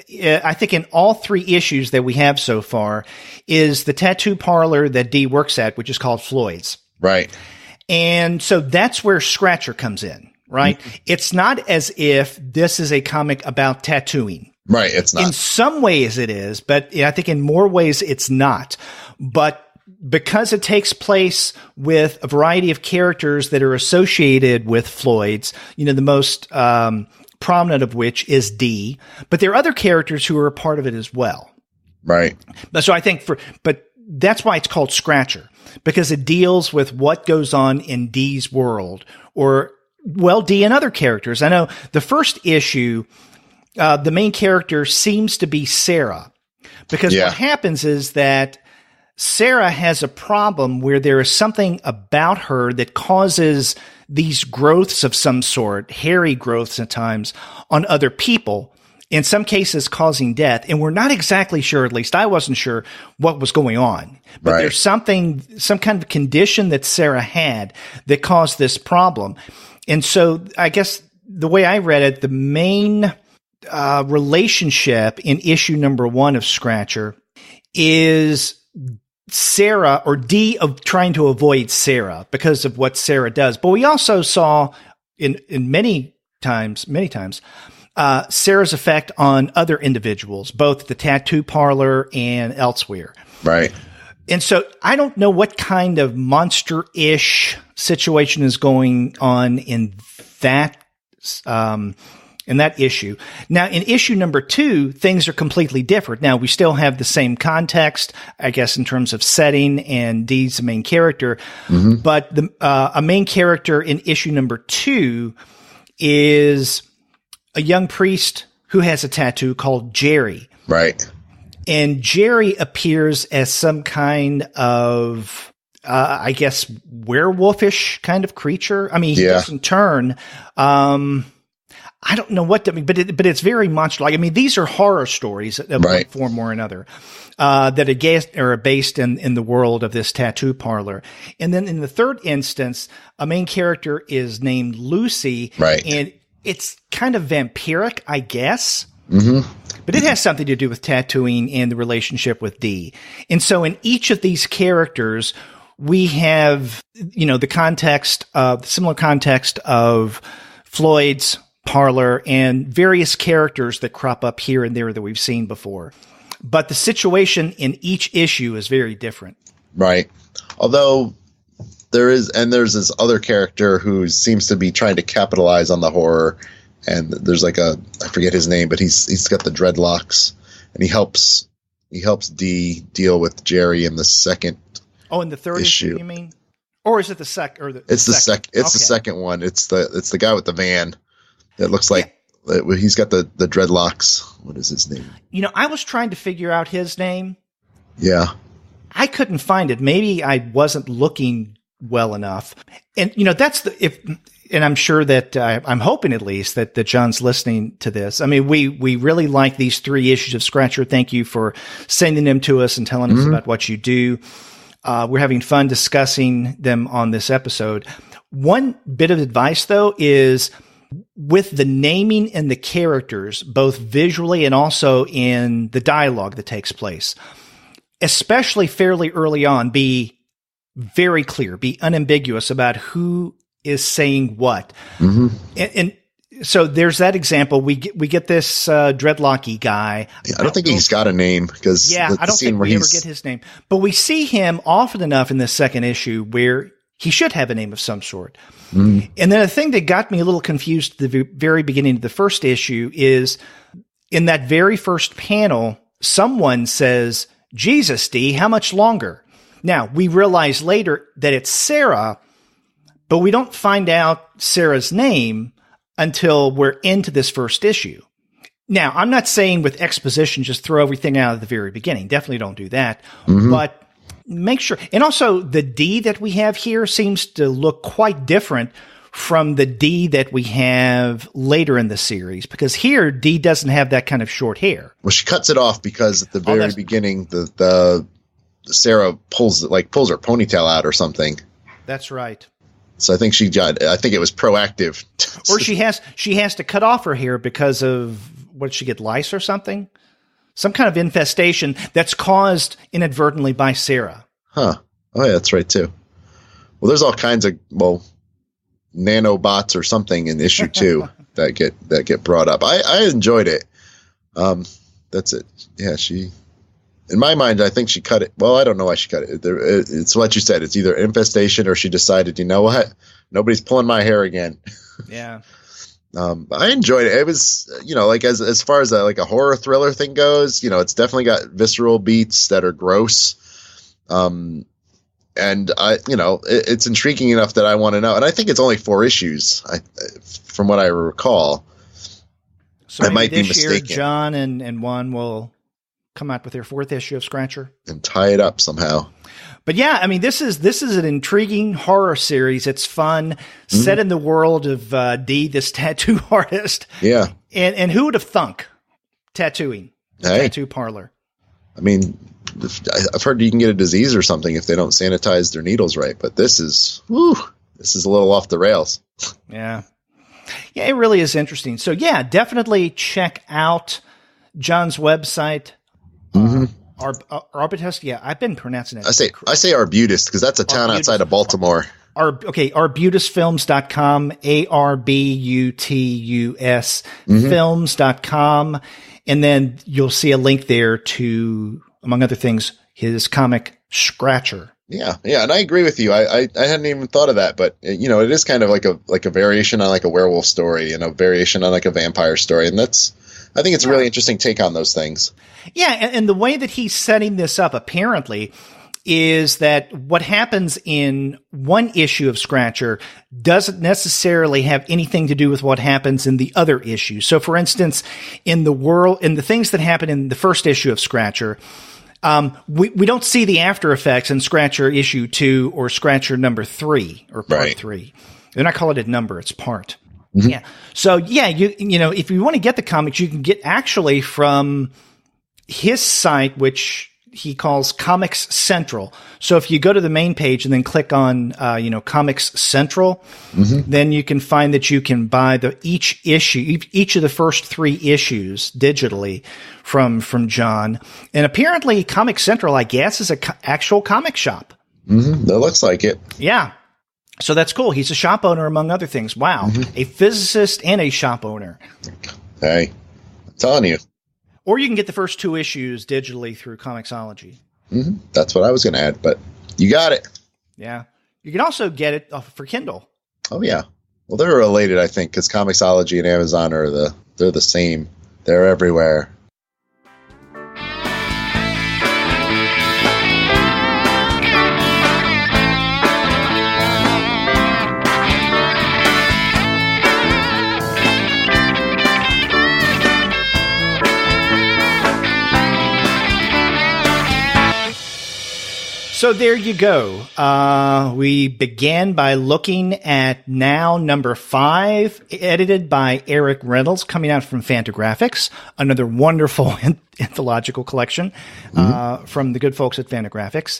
I think in all 3 issues that we have so far, is the tattoo parlor that Dee works at, which is called Floyd's. Right. And so that's where Scratcher comes in, right? Mm-hmm. It's not as if this is a comic about tattooing. Right, it's not. In some ways it is, but I think in more ways it's not. But because it takes place with a variety of characters that are associated with Floyd's, the most prominent of which is Dee, but there are other characters who are a part of it as well. Right. So I think but that's why it's called Scratcher, because it deals with what goes on in Dee's world, or, well, Dee and other characters. I know the first issue, the main character seems to be Sarah, because what happens is that Sarah has a problem where there is something about her that causes these growths of some sort, hairy growths at times, on other people, in some cases causing death. And we're not exactly sure, at least I wasn't sure, what was going on. But there's some kind of condition that Sarah had that caused this problem. And so I guess the way I read it, the main relationship in issue number 1 of Scratcher is Sarah, or Dee, of trying to avoid Sarah because of what Sarah does. But we also saw in many times, Sarah's effect on other individuals, both at the tattoo parlor and elsewhere. Right. And so I don't know what kind of monster-ish situation is going on in that issue. Now, in issue number 2, things are completely different. Now, we still have the same context, I guess, in terms of setting, and Dee's the main character. Mm-hmm. But a main character in issue number 2 is a young priest who has a tattoo called Jerry. Right. And Jerry appears as some kind of, I guess, werewolfish kind of creature. I mean, he doesn't turn. I don't know what that means, but it's very monster-like. I mean, these are horror stories of one form or another that are based in the world of this tattoo parlor. And then in the third instance, a main character is named Lucy. Right. And it's kind of vampiric, I guess. Mm-hmm. But it has something to do with tattooing and the relationship with Dee. And so in each of these characters, we have, the similar context of Floyd's parlor and various characters that crop up here and there that we've seen before. But the situation in each issue is very different. Right. Although there's this other character who seems to be trying to capitalize on the horror. And there's I forget his name, but he's got the dreadlocks, and he helps Dee deal with Jerry in the second. Oh, in the third issue, you mean? Or is it the second? It's the second. It's the second one. It's the guy with the van that looks like he's got the dreadlocks. What is his name? I was trying to figure out his name. Yeah. I couldn't find it. Maybe I wasn't looking well enough. And and I'm sure that I'm hoping at least that John's listening to this. I mean, we really like these 3 issues of Scratcher. Thank you for sending them to us and telling us about what you do. We're having fun discussing them on this episode. One bit of advice, though, is with the naming and the characters, both visually and also in the dialogue that takes place, especially fairly early on, be very clear, be unambiguous about who is saying what. Mm-hmm. And So there's that example. We get this dreadlocky guy. Yeah, I don't think he's got a name because I don't think we ever get his name. But we see him often enough in this second issue where he should have a name of some sort. And then the thing that got me a little confused at the very beginning of the first issue is in that very first panel, someone says, "Jesus, D, how much longer?" Now, we realize later that it's Sarah, but we don't find out Sarah's name until we're into this first issue. Now, I'm not saying with exposition, just throw everything out at the very beginning. Definitely don't do that. But make sure. And also, the D that we have here seems to look quite different from the D that we have later in the series, because here, D doesn't have that kind of short hair. Well, she cuts it off because at the very beginning, the Sarah pulls her ponytail out or something. That's right. So I think I think it was proactive. Or she has to cut off her hair because of, what did she get, lice or something? Some kind of infestation that's caused inadvertently by Sarah. Huh. Oh yeah, that's right too. Well, there's all kinds of nanobots or something in issue 2 that get brought up. I enjoyed it. That's it. Yeah, in my mind, I think she cut it. Well, I don't know why she cut it. It's what you said. It's either infestation or she decided, you know what? Nobody's pulling my hair again. Yeah. I enjoyed it. It was, like as far as a horror thriller thing goes, it's definitely got visceral beats that are gross. And it's intriguing enough that I want to know. And I think it's only 4 issues, from what I recall. So I might be mistaken. Year, John and Juan will come out with their 4th issue of Scratcher and tie it up somehow. But yeah, I mean, this is an intriguing horror series. It's fun, set in the world of D, this tattoo artist. Yeah, and who would have thunk tattooing, tattoo parlor? I mean, I've heard you can get a disease or something if they don't sanitize their needles right. But this is a little off the rails. Yeah, it really is interesting. So yeah, definitely check out John's website. Arbutus, yeah, I've been pronouncing it. I say Arbutus because that's a town outside of Baltimore. Arbutusfilms.com, ARBUTUS films.com, and then you'll see a link there to, among other things, his comic Scratcher. Yeah, and I agree with you. I hadn't even thought of that, but it is kind of like a variation on like a werewolf story and a variation on like a vampire story, and I think it's a really interesting take on those things. Yeah, and the way that he's setting this up, apparently, is that what happens in one issue of Scratcher doesn't necessarily have anything to do with what happens in the other issue. So, for instance, in the things that happen in the first issue of Scratcher, we don't see the after effects in Scratcher issue 2 or Scratcher number 3 or part 3. They're not calling it number; it's part. Yeah. So yeah, if you want to get the comics, you can get actually from his site, which he calls Comics Central. So if you go to the main page and then click on, Comics Central, then you can find that you can buy each of the first 3 issues digitally from John. And apparently Comics Central, I guess, is an actual comic shop. That looks like it. Yeah. So that's cool. He's a shop owner, among other things. Wow. A physicist and a shop owner. Hey, I'm telling you. Or you can get the first 2 issues digitally through Comixology. That's what I was going to add, but you got it. Yeah. You can also get it for Kindle. Oh, yeah. Well, they're related, I think, because Comixology and Amazon they're the same. They're everywhere. So there you go. We began by looking at Now number 5, edited by Eric Reynolds, coming out from Fantagraphics, another wonderful anthological collection from the good folks at Fantagraphics.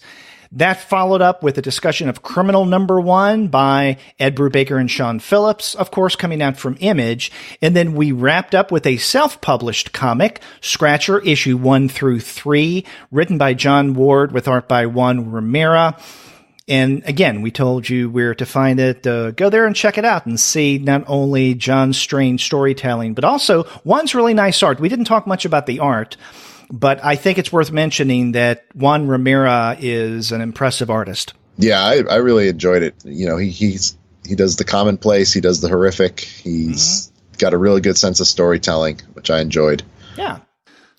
That followed up with a discussion of Criminal number 1 by Ed Brubaker and Sean Phillips, of course, coming out from Image. And then we wrapped up with a self-published comic, Scratcher, issue 1 through 3, written by John Ward with art by Juan Romera. And again, we told you where to find it. Go there and check it out and see not only John's strange storytelling, but also Juan's really nice art. We didn't talk much about the art, but I think it's worth mentioning that Juan Romera is an impressive artist. Yeah, I really enjoyed it. You know, he does the commonplace, he does the horrific. He's got a really good sense of storytelling, which I enjoyed. Yeah.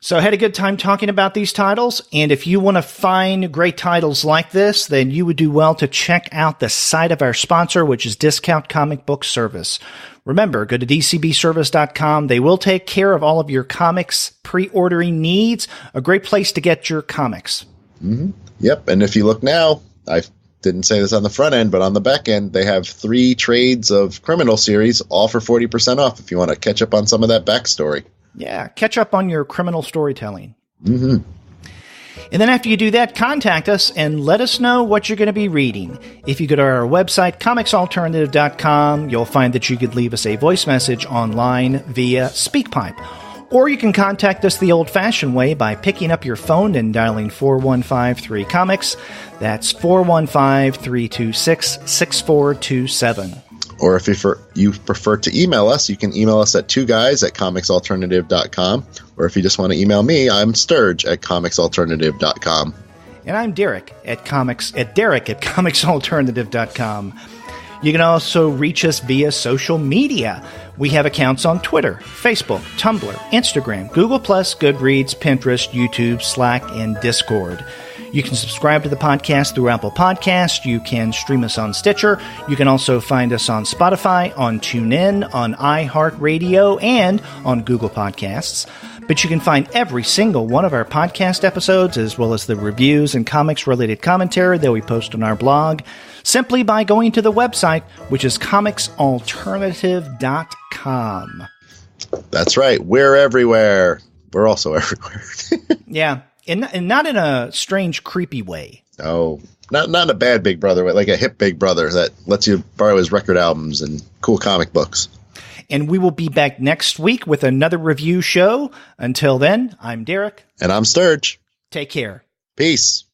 So I had a good time talking about these titles, and if you want to find great titles like this, then you would do well to check out the site of our sponsor, which is Discount Comic Book Service. Remember, go to dcbservice.com. They will take care of all of your comics pre-ordering needs. A great place to get your comics. Mm-hmm. Yep, and if you look now, I didn't say this on the front end, but on the back end, they have 3 trades of Criminal series, all for 40% off if you want to catch up on some of that backstory. Yeah, catch up on your criminal storytelling. Mm-hmm. And then after you do that, contact us and let us know what you're going to be reading. If you go to our website, comicsalternative.com, you'll find that you could leave us a voice message online via SpeakPipe. Or you can contact us the old-fashioned way by picking up your phone and dialing 4153-COMICS. That's 415-326-6427. Or if you prefer to email us, you can email us at 2guys@comicsalternative.com. Or if you just want to email me, I'm Sterg at comicsalternative.com. And I'm Derek at comicsalternative.com. You can also reach us via social media. We have accounts on Twitter, Facebook, Tumblr, Instagram, Google+, Goodreads, Pinterest, YouTube, Slack, and Discord. You can subscribe to the podcast through Apple Podcasts. You can stream us on Stitcher. You can also find us on Spotify, on TuneIn, on iHeartRadio, and on Google Podcasts. But you can find every single one of our podcast episodes, as well as the reviews and comics-related commentary that we post on our blog, simply by going to the website, which is comicsalternative.com. That's right. We're everywhere. We're also everywhere. Yeah. And not in a strange, creepy way. Oh, not a bad Big Brother, but like a hip Big Brother that lets you borrow his record albums and cool comic books. And we will be back next week with another review show. Until then, I'm Derek. And I'm Sterg. Take care. Peace.